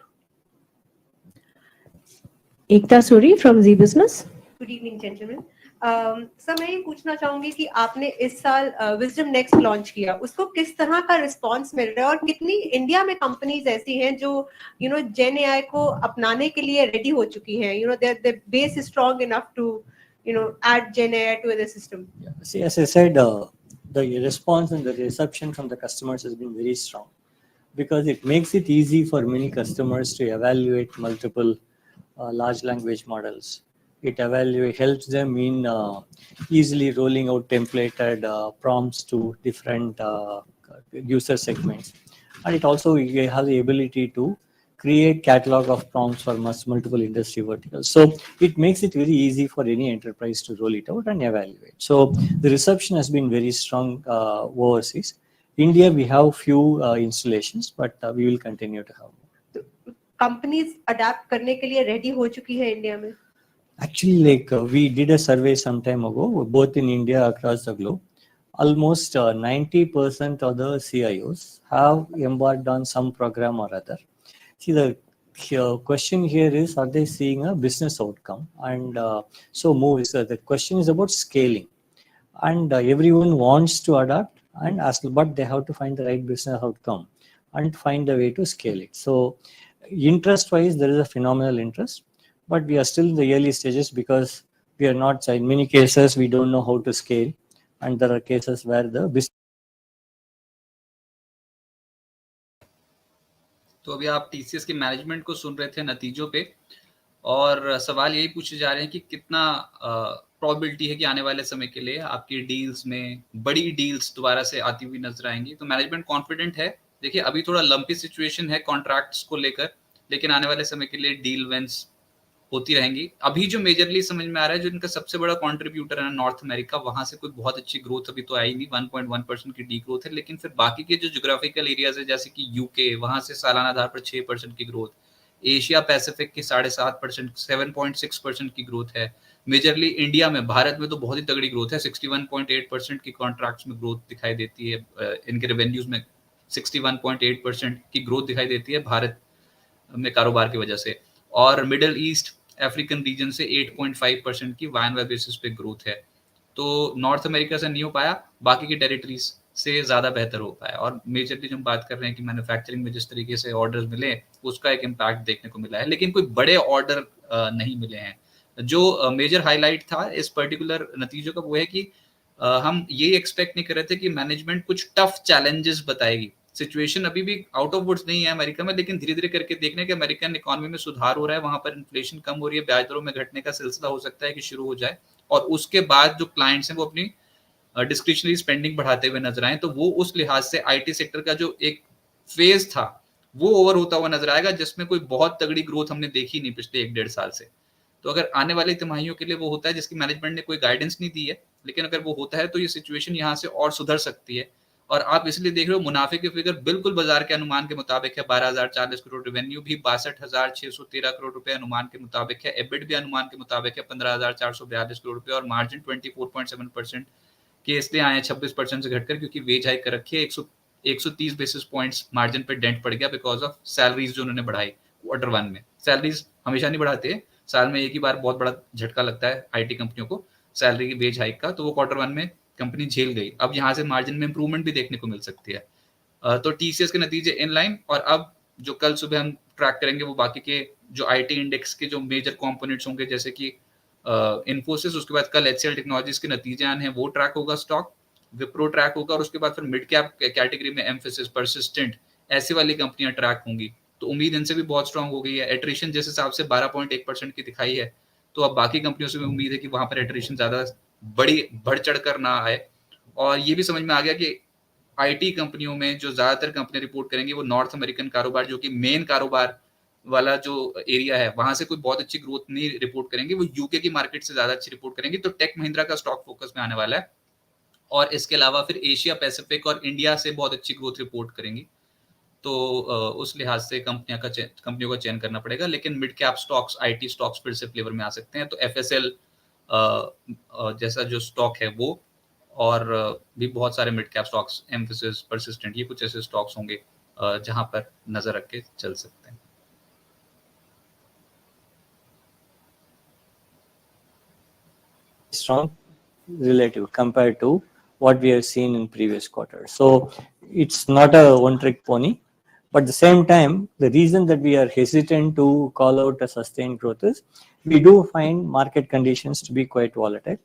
Ekta Suri from Zee Business. Good evening, gentlemen. Sir मैं ये पूछना चाहूंगी कि आपने इस साल wisdom next launch किया, उसको किस तरह का रिस्पांस मिल रहा है और कितनी इंडिया में कंपनीज ऐसी हैं जो जेन एआई को अपनाने के लिए रेडी हो चुकी हैं, their base is strong enough to add Gen AI to the system? Yeah. See, as I said, the response and the reception from the customers has been very strong. because it makes it easy for many customers to evaluate multiple large language models. It helps them in easily rolling out templated prompts to different user segments. And it also has the ability to create catalog of prompts for multiple industry verticals. So it makes it very easy for any enterprise to roll it out and evaluate. So the reception has been very strong overseas. India, we have few installations, but we will continue to have more. Companies adapt करने के लिए ready हो चुकी है India में? Actually, we did a survey some time ago, both in India across the globe. Almost 90% of the CIOs have embarked on some program or other. See, the question here is, are they seeing a business outcome? And the question is about scaling. And everyone wants to adapt, and but they have to find the right business outcome and find a way to scale it. So interest-wise, there is a phenomenal interest, but we are still in the early stages because we are not, in many cases, we don't know how to scale. And there are cases where the business. तो अभी आप TCS के management को सुन रहे थे नतीजों पे, और सवाल यही पूछे जा रहे हैं कि कितना प्रोबेबिलिटी है कि आने वाले समय के लिए आपकी डील्स में बड़ी डील्स दोबारा से आती हुई नजर आएंगी। तो मैनेजमेंट कॉन्फिडेंट है। देखिए, अभी थोड़ा लंपी सिचुएशन है कॉन्ट्रैक्ट्स को लेकर, लेकिन आने वाले समय के लिए डील विंस होती रहेंगी। अभी जो मेजरली समझ में आ रहा है, जो इनका सबसे बड़ा कंट्रीब्यूटर है नॉर्थ अमेरिका, वहां से कोई बहुत अच्छी ग्रोथ अभी तो आई नहीं, 1.1% की डी ग्रोथ है। लेकिन फिर बाकी के जो ज्योग्राफिकल एरियाज है, जैसे कि यूके, वहां से सालाना आधार पर 6% की ग्रोथ, एशिया पैसिफिक की 7.5%, 7.6% की ग्रोथ है। मेजरली इंडिया में, भारत में तो बहुत ही तगड़ी ग्रोथ है, 61.8% की कॉन्ट्रैक्ट्स में ग्रोथ दिखाई देती है। इनके रेवेन्यूज में 61.8% की ग्रोथ दिखाई देती है भारत में कारोबार की वजह से। और मिडिल ईस्ट अफ्रीकन रीजन से 8.5% की वाई बेसिस पे ग्रोथ है। तो नॉर्थ अमेरिका से नहीं हो पाया, बाकी की टेरिटरीज से ज्यादा बेहतर हो पाया। और मेजरली जो हम बात कर रहे हैं कि मैन्युफैक्चरिंग में जिस तरीके से ऑर्डर्स मिले, उसका एक इम्पैक्ट देखने को मिला है, लेकिन कोई बड़े ऑर्डर नहीं मिले हैं। जो मेजर हाईलाइट था इस पर्टिकुलर नतीजों का वो है कि हम ये एक्सपेक्ट नहीं कर रहे थे कि मैनेजमेंट कुछ टफ चैलेंजेस बताएगी। सिचुएशन अभी भी आउट ऑफ वुड्स नहीं है अमेरिका में, लेकिन धीरे धीरे करके देखने के अमेरिकन इकोनॉमी में सुधार हो रहा है, वहां पर इन्फ्लेशन कम हो रही है, ब्याज दरों में घटने का सिलसिला हो सकता है कि शुरू हो जाए, और उसके बाद जो क्लाइंट्स हैं वो अपनी डिस्क्रिशनरी स्पेंडिंग बढ़ाते हुए नजर आए। तो वो उस लिहाज से आईटी सेक्टर का जो एक फेज था वो ओवर होता हुआ नजर आएगा, जिसमें कोई बहुत तगड़ी ग्रोथ हमने देखी नहीं पिछले 1-1.5 साल से। तो अगर आने वाली तिमाहियों के लिए वो होता है, जिसकी मैनेजमेंट ने कोई गाइडेंस नहीं दी है, लेकिन अगर वो होता है तो ये सिचुएशन यहाँ से और सुधर सकती है। और आप इसलिए देख रहे हो मुनाफे की फिगर बिल्कुल बाजार के अनुमान के मुताबिक है, 12,040 करोड़, रेवेन्यू भी 62,613 करोड़ रुपए अनुमान के मुताबिक है, एबिट भी अनुमान के मुताबिक है 15,442 करोड़ रुपए, और मार्जिन 24.7% के इसलिए आए 26% से घटकर, क्योंकि वेज हाइक कर रखी है। 130 बेसिस पॉइंट्स मार्जिन पे डेंट पड़ गया बिकॉज ऑफ सैलरीज जो उन्होंने बढ़ाई Q1 में। सैलरीज हमेशा नहीं बढ़ाते, साल में एक ही बार बहुत बड़ा झटका लगता है आईटी कंपनियों को सैलरी की वेज हाइक का, तो वो Q1 में कंपनी झेल गई। अब यहाँ से मार्जिन में इंप्रूवमेंट भी देखने को मिल सकती है। तो टीसीएस के नतीजे इन लाइन, और अब जो कल सुबह हम ट्रैक करेंगे वो बाकी के जो आईटी इंडेक्स के जो मेजर कंपोनेंट्स होंगे, जैसे कि इन्फोसिस, उसके बाद कल एचसीएल टेक्नोलॉजीज के नतीजे आने हैं, वो ट्रैक होगा स्टॉक, विप्रो ट्रैक होगा, और उसके बाद फिर मिड कैप कैटेगरी में एम्फेसिस, परसिस्टेंट, ऐसी वाली कंपनियां ट्रैक होंगी। तो उम्मीद इनसे भी बहुत स्ट्रांग हो गई है। एट्रिशन जिस हिसाब से 12.1% की दिखाई है, तो अब बाकी कंपनियों से भी उम्मीद है कि वहां पर एट्रिशन ज्यादा बड़ी बढ़ चढ़ कर ना आए। और ये भी समझ में आ गया कि आईटी कंपनियों में जो ज्यादातर कंपनियां रिपोर्ट करेंगी वो नॉर्थ अमेरिकन कारोबार, जो कि मेन कारोबार वाला जो एरिया है, वहां से कोई बहुत अच्छी ग्रोथ नहीं रिपोर्ट करेंगे, वो यूके की मार्केट से ज्यादा अच्छी रिपोर्ट करेंगी। तो टेक महिंद्रा का स्टॉक फोकस में आने वाला है, और इसके अलावा फिर एशिया पैसिफिक और इंडिया से बहुत अच्छी ग्रोथ रिपोर्ट करेंगी। तो उस लिहाज से कंपनियों का चयन करना पड़ेगा, लेकिन mid cap stocks, IT stocks फिर से फ्लेवर में आ सकते हैं। तो एफएसएल जैसा जो स्टॉक है वो, और भी बहुत सारे mid cap stocks, emphasis, persistent, ये कुछ ऐसे स्टॉक्स होंगे जहां पर नजर रख के चल सकते हैं। Strong relative compared to what we have seen in previous quarters. So it's not a one-trick pony, but at the same time, the reason that we are hesitant to call out a sustained growth is we do find market conditions to be quite volatile.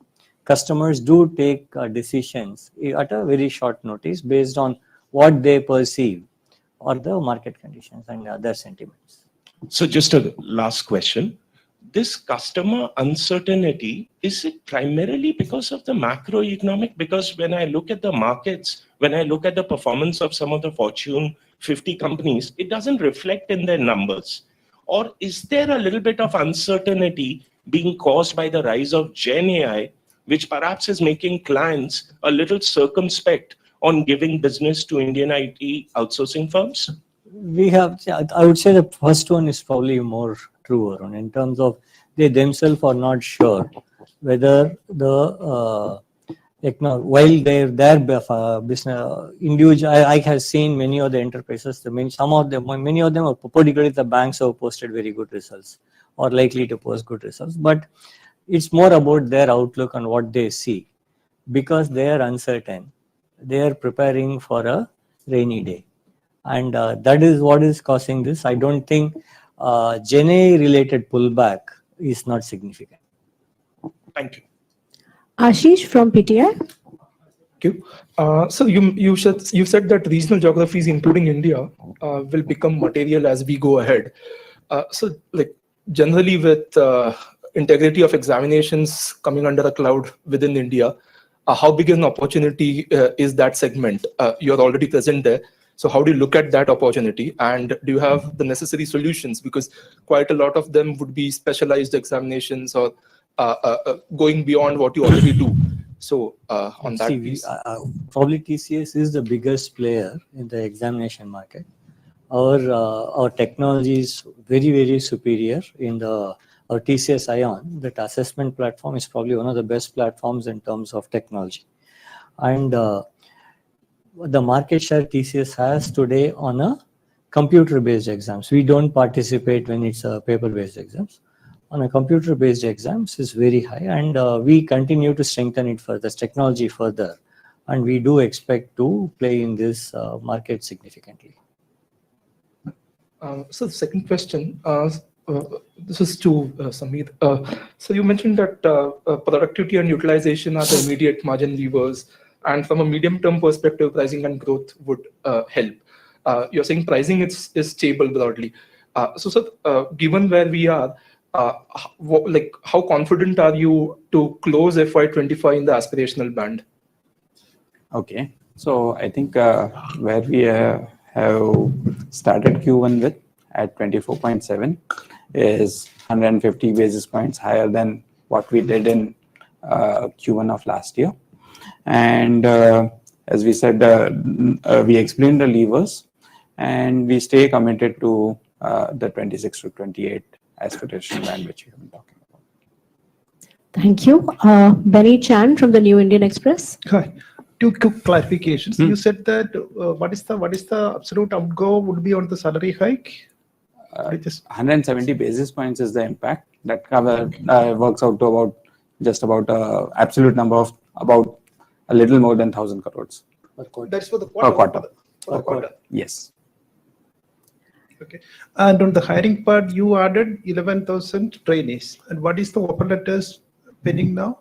Customers do take decisions at a very short notice based on what they perceive or the market conditions and other sentiments. So just a last question. This customer uncertainty, is it primarily because of the macroeconomic? Because when I look at the markets, when I look at the performance of some of the Fortune 50 companies, it doesn't reflect in their numbers. Or is there a little bit of uncertainty being caused by the rise of Gen AI, which perhaps is making clients a little circumspect on giving business to Indian IT outsourcing firms? We have, I would say the first one is probably more true, Arun, in terms of they themselves are not sure whether the while their business individual, I have seen many of the enterprises. Many of them, particularly the banks, have posted very good results or likely to post good results. But it's more about their outlook on what they see, because they are uncertain. They are preparing for a rainy day. And that is what is causing this. I don't think Gen AI related pullback is not significant. Thank you. Ashish from PTI. Thank you. So you said that regional geographies, including India, will become material as we go ahead. So like generally with integrity of examinations coming under a cloud within India, how big an opportunity is that segment? You're already present there. So how do you look at that opportunity, and do you have the necessary solutions? Because quite a lot of them would be specialized examinations or going beyond what you already do. So on that piece. Probably TCS is the biggest player in the examination market. Our technology is very, very superior in our TCS Ion. That assessment platform is probably one of the best platforms in terms of technology. And the market share TCS has today on a computer-based exams. We don't participate when it's a paper-based exams. On a computer-based exams is very high, and we continue to strengthen it further, this technology further, and we do expect to play in this market significantly. So the second question, this is to Samir. So you mentioned that productivity and utilization are the immediate margin levers, and from a medium-term perspective, pricing and growth would help. You're saying pricing is stable broadly. So given where we are, how confident are you to close FY25 in the aspirational band? Okay, so I think where we have started Q1 with at 24.7 is 150 basis points higher than what we did in Q1 of last year. And as we said, we explained the levers, and we stay committed to the 26 to 28 aspirational band which we have been talking about. Thank you. Benny Chan from the New Indian Express. Hi. Two quick clarifications. You said that what is the absolute outgo would be on the salary hike? 170 basis points is the impact. That works out to about absolute number of about a little more than 1,000 crores. That's for the quarter. Per quarter. Yes. Okay. And on the hiring part, you added 11,000 trainees. And what is the offer letters pending now?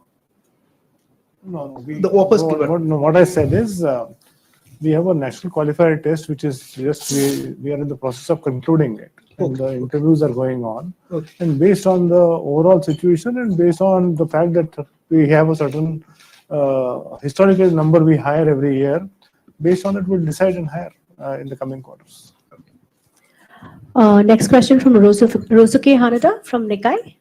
What I said is we have a national qualifier test, which is just we are in the process of concluding it. And the interviews are going on. Okay. And based on the overall situation and based on the fact that we have a certain historical number we hire every year, based on it, we'll decide and hire in the coming quarters. Next question from Rosuke Hanada from Nikkei.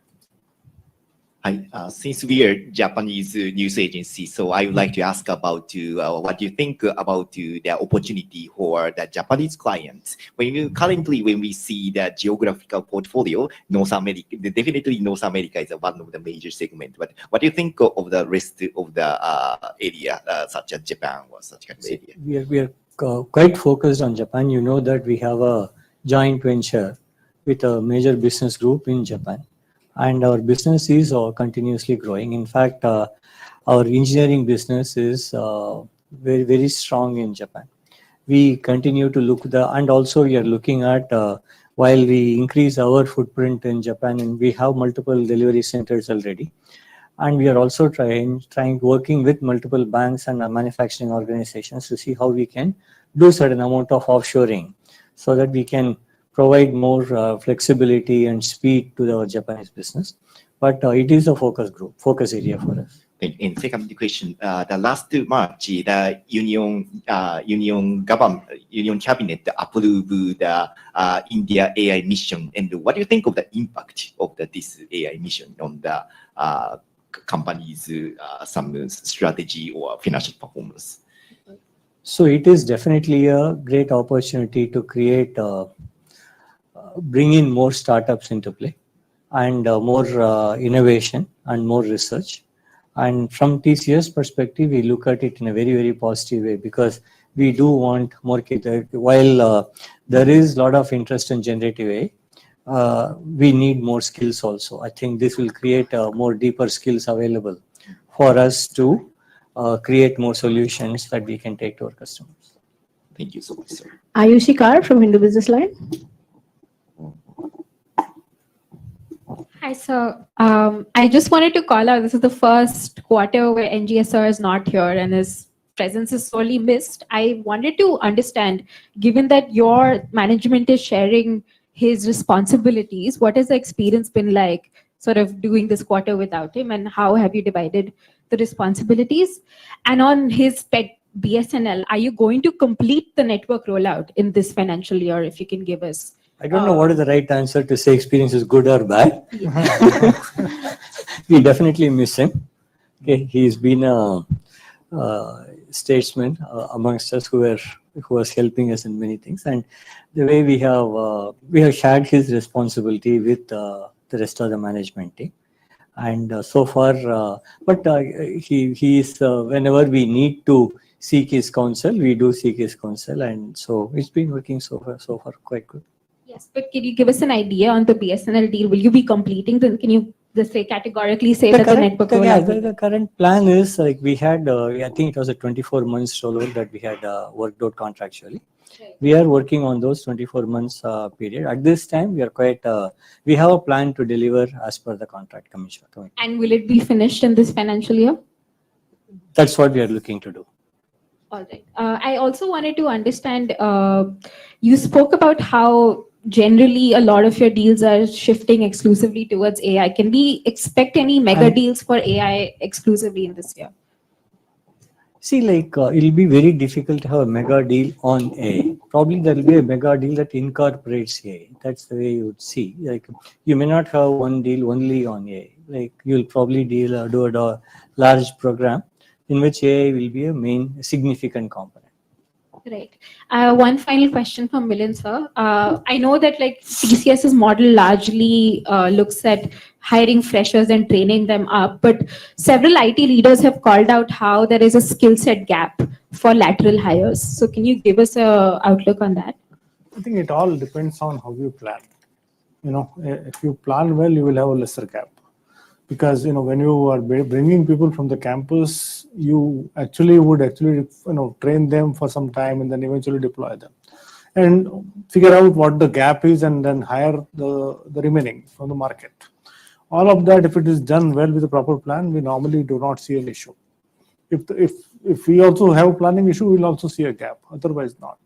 Hi, since we are Japanese news agency, so I would like to ask about what you think about the opportunity for the Japanese clients. Currently, when we see the geographical portfolio, North America, definitely North America is one of the major segments. But what do you think of the rest of the area, such as Japan or such kind of area? We are quite focused on Japan. You know that we have a joint venture with a major business group in Japan. And our business is continuously growing. In fact, our engineering business is very, very strong in Japan. We continue to look and also we are looking at while we increase our footprint in Japan, and we have multiple delivery centers already. And we are also working with multiple banks and manufacturing organizations to see how we can do certain amount of offshoring so that we can provide more flexibility and speed to our Japanese business. But it is a focus area for us. In second question, the last March, the Union government, Union cabinet approved the India AI mission. And what do you think of the impact of this AI mission on the company's some strategy or financial performance? So it is definitely a great opportunity to create, bring in more startups into play, and more innovation and more research. And from TCS perspective, we look at it in a very, very positive way, because we do want more capability. While there is a lot of interest in generative AI, we need more skills also. I think this will create more deeper skills available for us to create more solutions that we can take to our customers. Thank you so much, sir. Ayushi Kar from Hindu Business Line. Hi, sir. I just wanted to call out, this is the first quarter where NGSR is not here and his presence is sorely missed. I wanted to understand, given that your management is sharing his responsibilities, what has the experience been like sort of doing this quarter without him, and how have you divided the responsibilities? And on his pet BSNL, are you going to complete the network rollout in this financial year, if you can give us? I don't know what is the right answer to say experience is good or bad. We definitely miss him. Okay, he's been a statesman amongst us who was helping us in many things, and the way we have shared his responsibility with the rest of the management team. And so far, but he is whenever we need to seek his counsel, we do seek his counsel, and so it's been working so far quite good. Yes, but can you give us an idea on the BSNL deal? Will you be completing the, can you just say categorically say that the network rollout? The current plan is like we had, I think it was a 24 months rollout that we had worked out contractually. Right. We are working on those 24 months period. At this time, we are quite, we have a plan to deliver as per the contract commission. And will it be finished in this financial year? That's what we are looking to do. All right. I also wanted to understand, you spoke about how generally a lot of your deals are shifting exclusively towards AI. Can we expect any mega deals for AI exclusively in this year? See, like it'll be very difficult to have a mega deal on AI. Probably there will be a mega deal that incorporates AI. That's the way you would see. Like you may not have one deal only on AI. Like you'll probably do a large program in which AI will be a main significant component. Right. One final question from Milind, sir. I know that like TCS's model largely looks at hiring freshers and training them up, but several IT leaders have called out how there is a skill set gap for lateral hires. So can you give us a outlook on that? I think it all depends on how you plan. You know, if you plan well, you will have a lesser gap. Because when you are bringing people from the campus, you would train them for some time and then eventually deploy them, and figure out what the gap is, and then hire the remaining from the market. All of that, if it is done well with a proper plan, we normally do not see an issue. If we also have a planning issue, we'll also see a gap. Otherwise, not.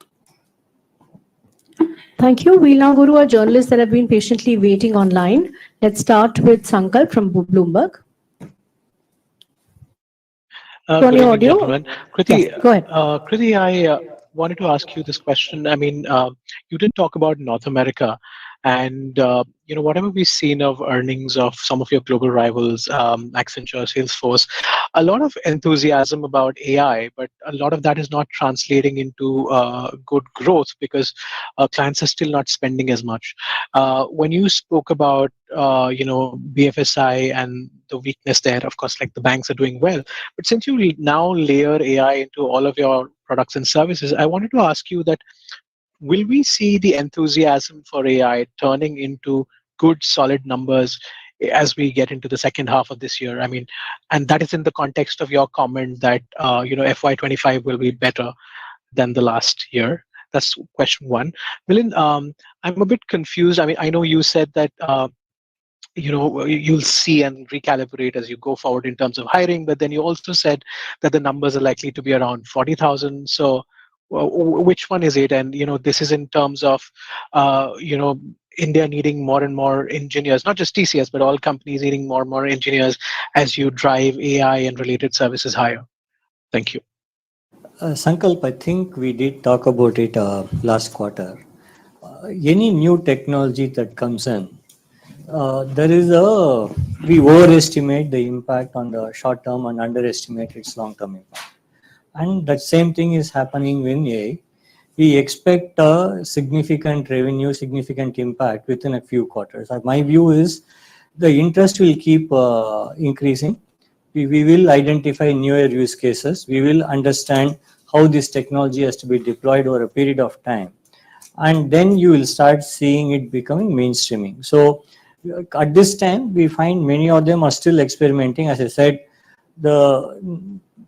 Thank you. We'll now go to our journalists that have been patiently waiting online. Let's start with Sankalp from Bloomberg. Good evening, gentlemen. Kriti, yes, go ahead. Kriti, I wanted to ask you this question. I mean, you did talk about North America, and whatever we've seen of earnings of some of your global rivals, Accenture, Salesforce, a lot of enthusiasm about AI, but a lot of that is not translating into good growth because clients are still not spending as much. When you spoke about BFSI and the weakness there, of course, like the banks are doing well, but since you now layer AI into all of your products and services, I wanted to ask you that, will we see the enthusiasm for AI turning into good, solid numbers as we get into the second half of this year? I mean, and that is in the context of your comment that, FY25 will be better than the last year. That's question one. Milind, I'm a bit confused. I mean, I know you said that, you'll see and recalibrate as you go forward in terms of hiring, but then you also said that the numbers are likely to be around 40,000. So Which one is it? And this is in terms of India needing more and more engineers, not just TCS, but all companies needing more and more engineers as you drive AI and related services higher. Thank you. Sankalp, I think we did talk about it last quarter. Any new technology that comes in, we overestimate the impact on the short term and underestimate its long term impact. And that same thing is happening with AI. We expect a significant revenue, significant impact within a few quarters. My view is the interest will keep increasing. We will identify newer use cases. We will understand how this technology has to be deployed over a period of time. And then you will start seeing it becoming mainstreaming. So at this time, we find many of them are still experimenting. As I said, the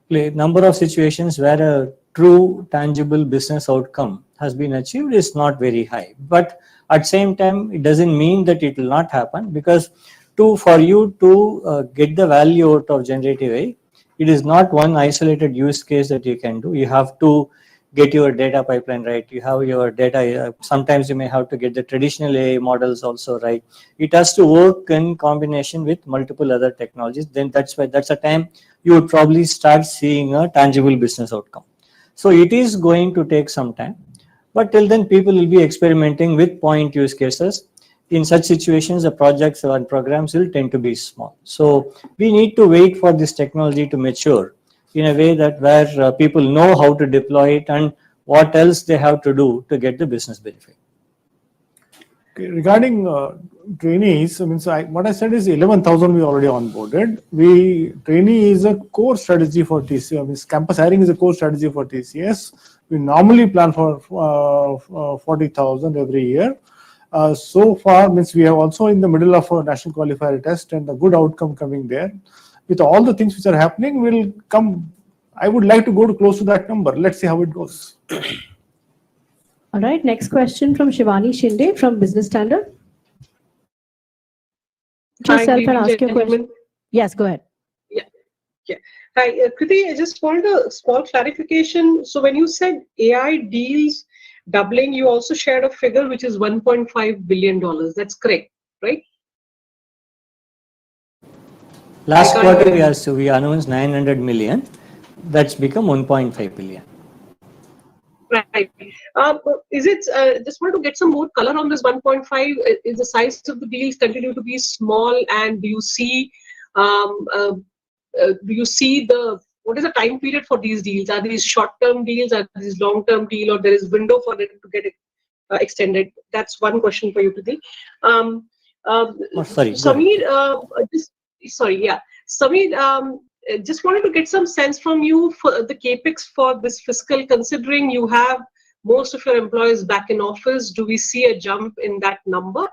number of situations where a true tangible business outcome has been achieved is not very high. But at the same time, it doesn't mean that it will not happen, because for you to get the value out of generative AI, it is not one isolated use case that you can do. You have to get your data pipeline right. You have your data. Sometimes you may have to get the traditional AI models also right. It has to work in combination with multiple other technologies. Then that's a time you would probably start seeing a tangible business outcome. So it is going to take some time, but till then people will be experimenting with point use cases. In such situations, the projects and programs will tend to be small. So we need to wait for this technology to mature in a way that where people know how to deploy it and what else they have to do to get the business benefit. Okay, regarding trainees, what I said is 11,000 we already onboarded. Trainee is a core strategy for TCS. Campus hiring is a core strategy for TCS. We normally plan for 40,000 every year. So far, we are also in the middle of a national qualifier test and a good outcome coming there. With all the things which are happening, will come. I would like to go to close to that number. Let's see how it goes. All right. Next question from Shivani Shinde from Business Standard. Yourself and ask your question. Yes, go ahead. Yeah. Hi, Kriti, I just wanted a small clarification. So when you said AI deals doubling, you also shared a figure which is $1.5 billion. That's correct, right? Last quarter, we announced 900 million. That's become 1.5 billion. Right. Is it, just want to get some more color on this 1.5. Is the size of the deals continue to be small? And do you see, what is the time period for these deals? Are these short-term deals? Are these long-term deal? Or there is window for it to get it extended? That's one question for you, Kriti. Samir, Samir, just wanted to get some sense from you for the capex for this fiscal, considering you have most of your employees back in office. Do we see a jump in that number?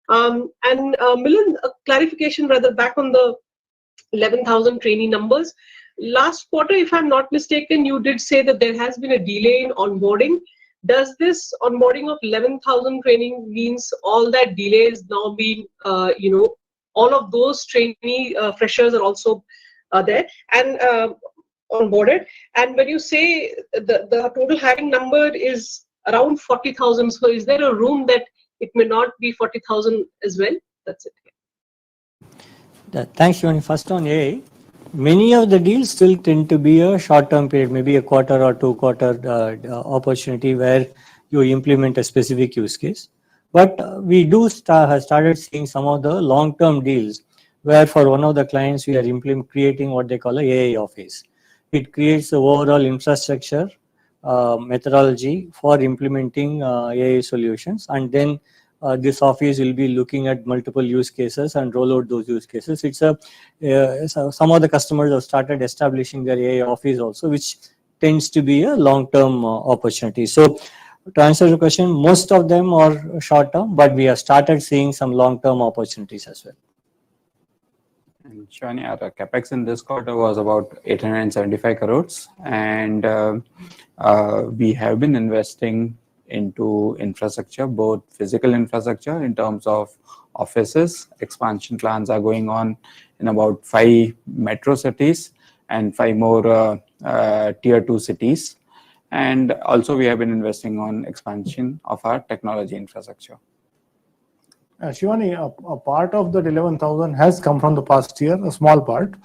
And Milind, a clarification rather back on the 11,000 trainee numbers. Last quarter, if I'm not mistaken, you did say that there has been a delay in onboarding. Does this onboarding of 11,000 training means all that delay is now being, all of those trainee freshers are also there and onboarded? And when you say the total hiring number is around 40,000, so is there a room that it may not be 40,000 as well? That's it. Thanks, Shivani. First on AI, many of the deals still tend to be a short-term period, maybe a quarter or 2 quarter opportunity where you implement a specific use case. But we do have started seeing some of the long-term deals where for one of the clients we are creating what they call a AI office. It creates the overall infrastructure methodology for implementing AI solutions, and then this office will be looking at multiple use cases and roll out those use cases. It's some of the customers have started establishing their AI office also, which tends to be a long-term opportunity. So to answer your question, most of them are short-term, but we have started seeing some long-term opportunities as well. And Shivani, our capex in this quarter was about 875 crores, and we have been investing into infrastructure, both physical infrastructure in terms of offices. Expansion plans are going on in about 5 metro cities and 5 more tier 2 cities. And also we have been investing on expansion of our technology infrastructure. Shivani, a part of that 11,000 has come from the past year, a small part.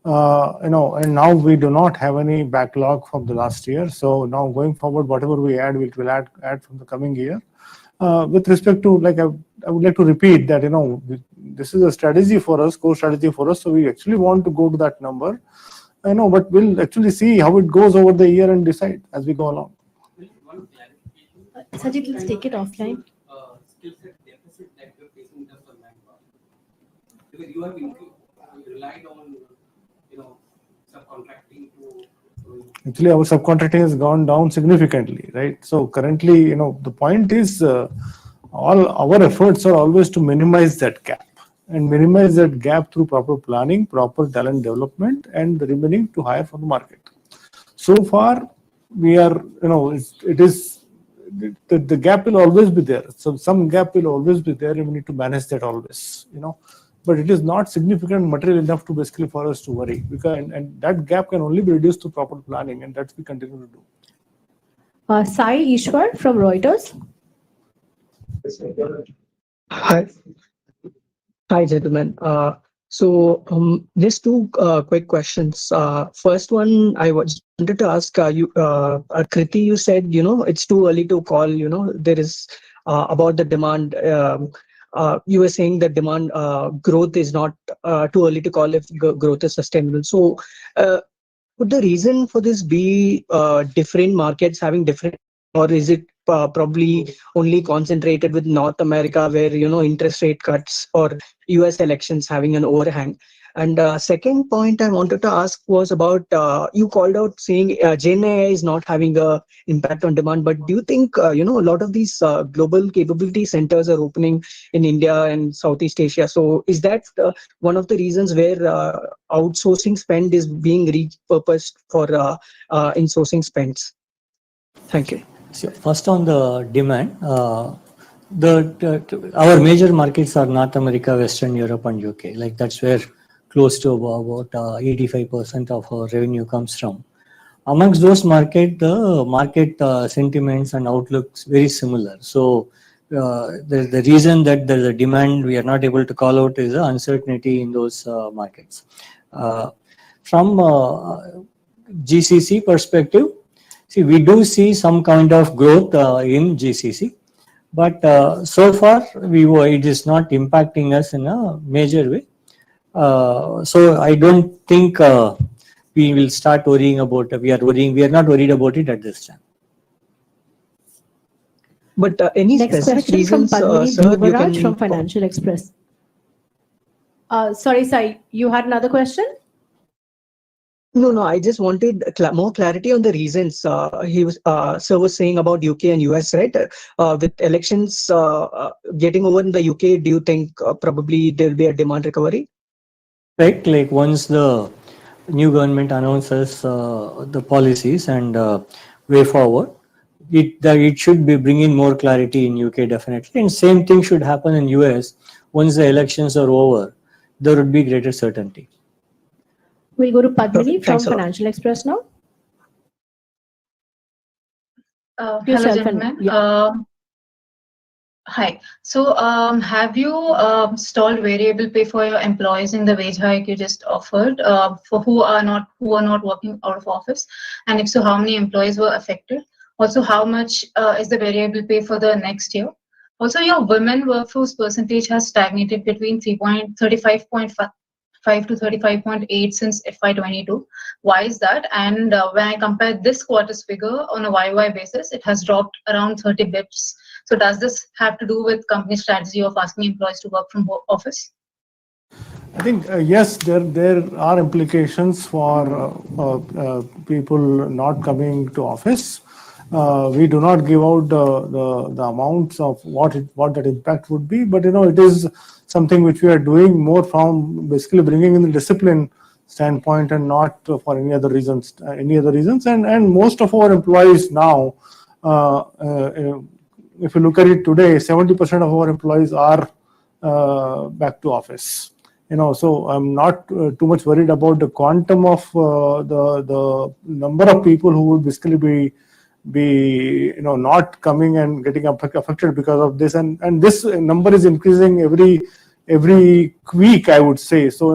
And now we do not have any backlog from the last year. So now going forward, whatever we add, we will add from the coming year. With respect to, like, I would like to repeat that, this is a strategy for us, core strategy for us. So we actually want to go to that number. But we'll actually see how it goes over the year and decide as we go along. Sajid, let's take it offline. Skill set deficit that you're facing in terms of manpower, because you have relied on subcontracting to. Actually, our subcontracting has gone down significantly, right? So currently, the point is, all our efforts are always to minimize that gap, and minimize that gap through proper planning, proper talent development, and the remaining to hire from the market. So far, we are, it is, the gap will always be there. So some gap will always be there, and we need to manage that always, But it is not significant material enough to basically for us to worry, because and that gap can only be reduced through proper planning, and that we continue to do. Sai Ishwar from Reuters. Hi, gentlemen. Just two quick questions. First one, I wanted to ask you, Kriti, you said, it's too early to call, there is about the demand. You were saying that demand growth is not too early to call if growth is sustainable. So would the reason for this be different markets having different, or is it probably only concentrated with North America, where interest rate cuts or US elections having an overhang? And second point I wanted to ask was about, you called out saying Gen AI is not having a impact on demand, but do you think a lot of these global capability centers are opening in India and Southeast Asia? So is that one of the reasons where outsourcing spend is being repurposed for insourcing spends? Thank you. So first on the demand, our major markets are North America, Western Europe, and UK. Like that's where close to about 85% of our revenue comes from. Amongst those markets, the market sentiments and outlooks very similar. So the reason that there's a demand we are not able to call out is the uncertainty in those markets. From GCC perspective, see, we do see some kind of growth in GCC, but so far it is not impacting us in a major way. So I don't think we will start worrying about it. We are not worried about it at this time. But any Next specific question reasons, from Padmini sir, you Dhuvaraj can from Financial Express. Sorry, Sai, you had another question? No. I just wanted more clarity on the reasons. Sir was saying about UK and US, right? With elections getting over in the UK, do you think probably there will be a demand recovery? Right, like once the new government announces the policies and way forward, it should be bringing more clarity in UK definitely, and same thing should happen in US. Once the elections are over, there would be greater certainty. We'll go to Padmini from Thanks a lot. Financial Express now. Hello, Yourself gentlemen. yeah. Hi. So, have you stalled variable pay for your employees in the wage hike you just offered for who are not working out of office? And if so, how many employees were affected? Also, how much is the variable pay for the next year? Also, your women workforce percentage has stagnated between 35.5 to 35.8 since FY22. Why is that? And when I compare this quarter's figure on a YY basis, it has dropped around 30 bps. So does this have to do with company strategy of asking employees to work from office? I think yes, there are implications for people not coming to office. We do not give out the amounts of what that impact would be, but it is something which we are doing more from basically bringing in the discipline standpoint and not for any other reasons. And most of our employees now, if you look at it today, 70% of our employees are back to office. So I'm not too much worried about the quantum of the number of people who will basically be be not coming and getting affected because of this, and this number is increasing every week, I would say. So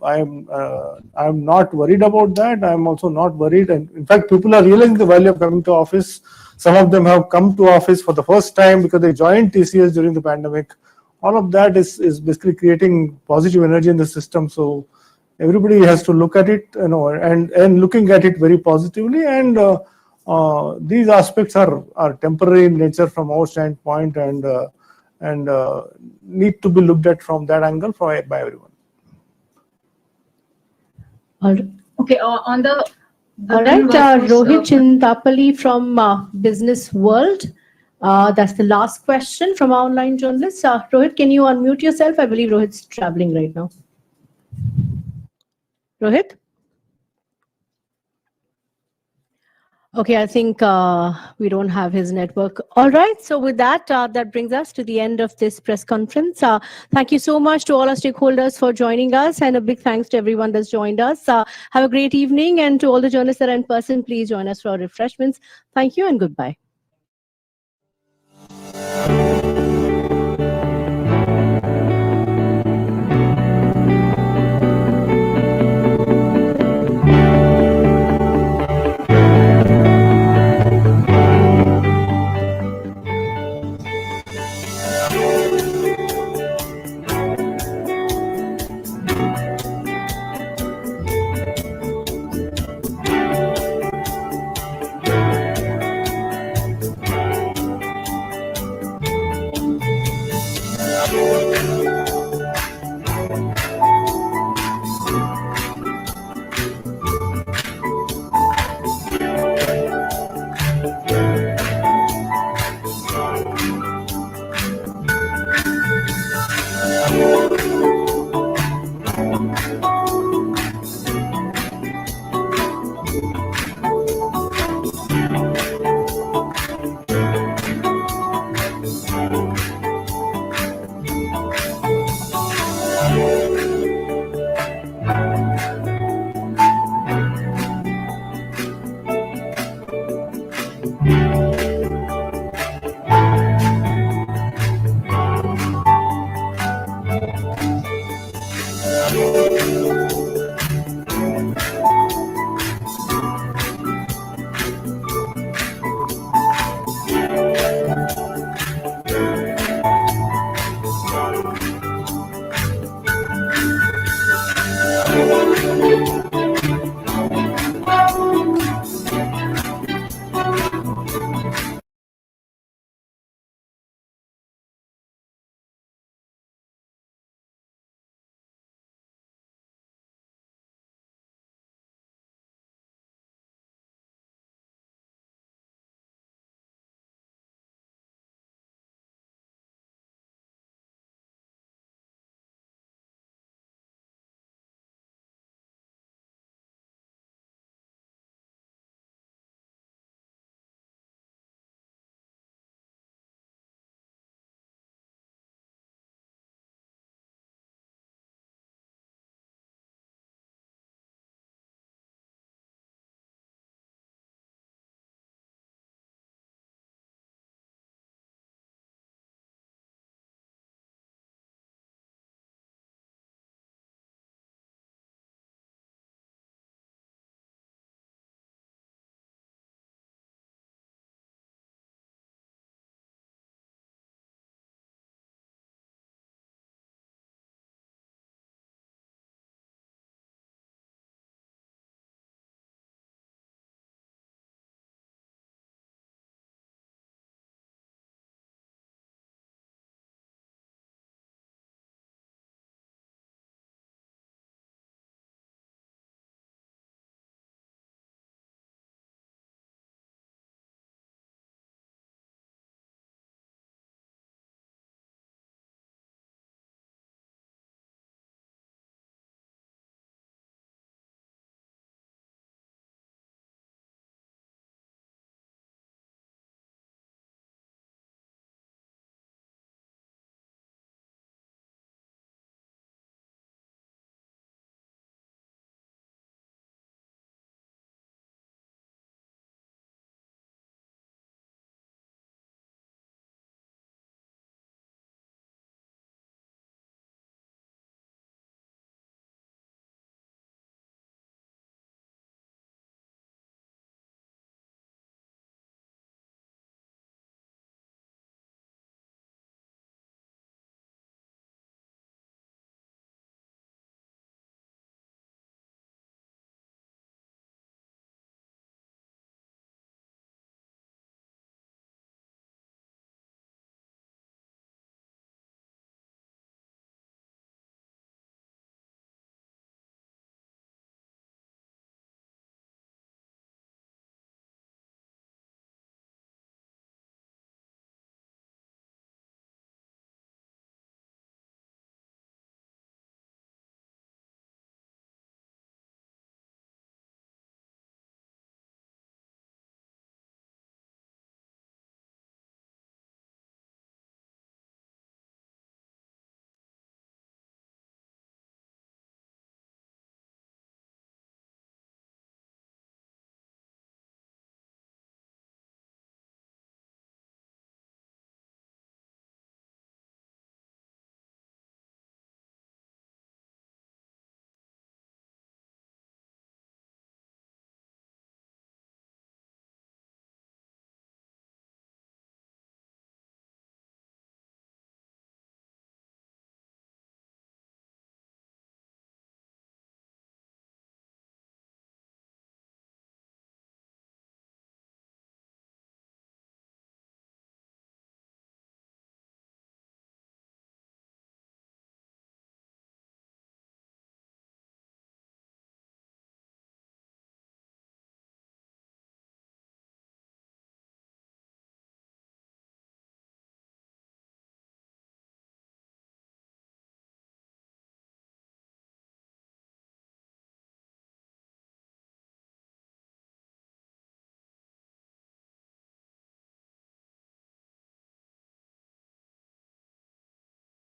I'm not worried about that. I'm also not worried, and in fact people are realizing the value of coming to office. Some of them have come to office for the first time because they joined TCS during the pandemic. All of that is basically creating positive energy in the system. So everybody has to look at it, and looking at it very positively. And these aspects are temporary in nature from our standpoint, and need to be looked at from that angle by everyone. Okay, on the All right, Rohit Chintapalli from Business World. That's the last question from our online journalists. Rohit, can you unmute yourself? I believe Rohit's traveling right now. Rohit? Okay, I think we don't have his network. All right, so with that, that brings us to the end of this press conference. Thank you so much to all our stakeholders for joining us, and a big thanks to everyone that's joined us. Have a great evening, and to all the journalists that are in person, please join us for our refreshments. Thank you and goodbye.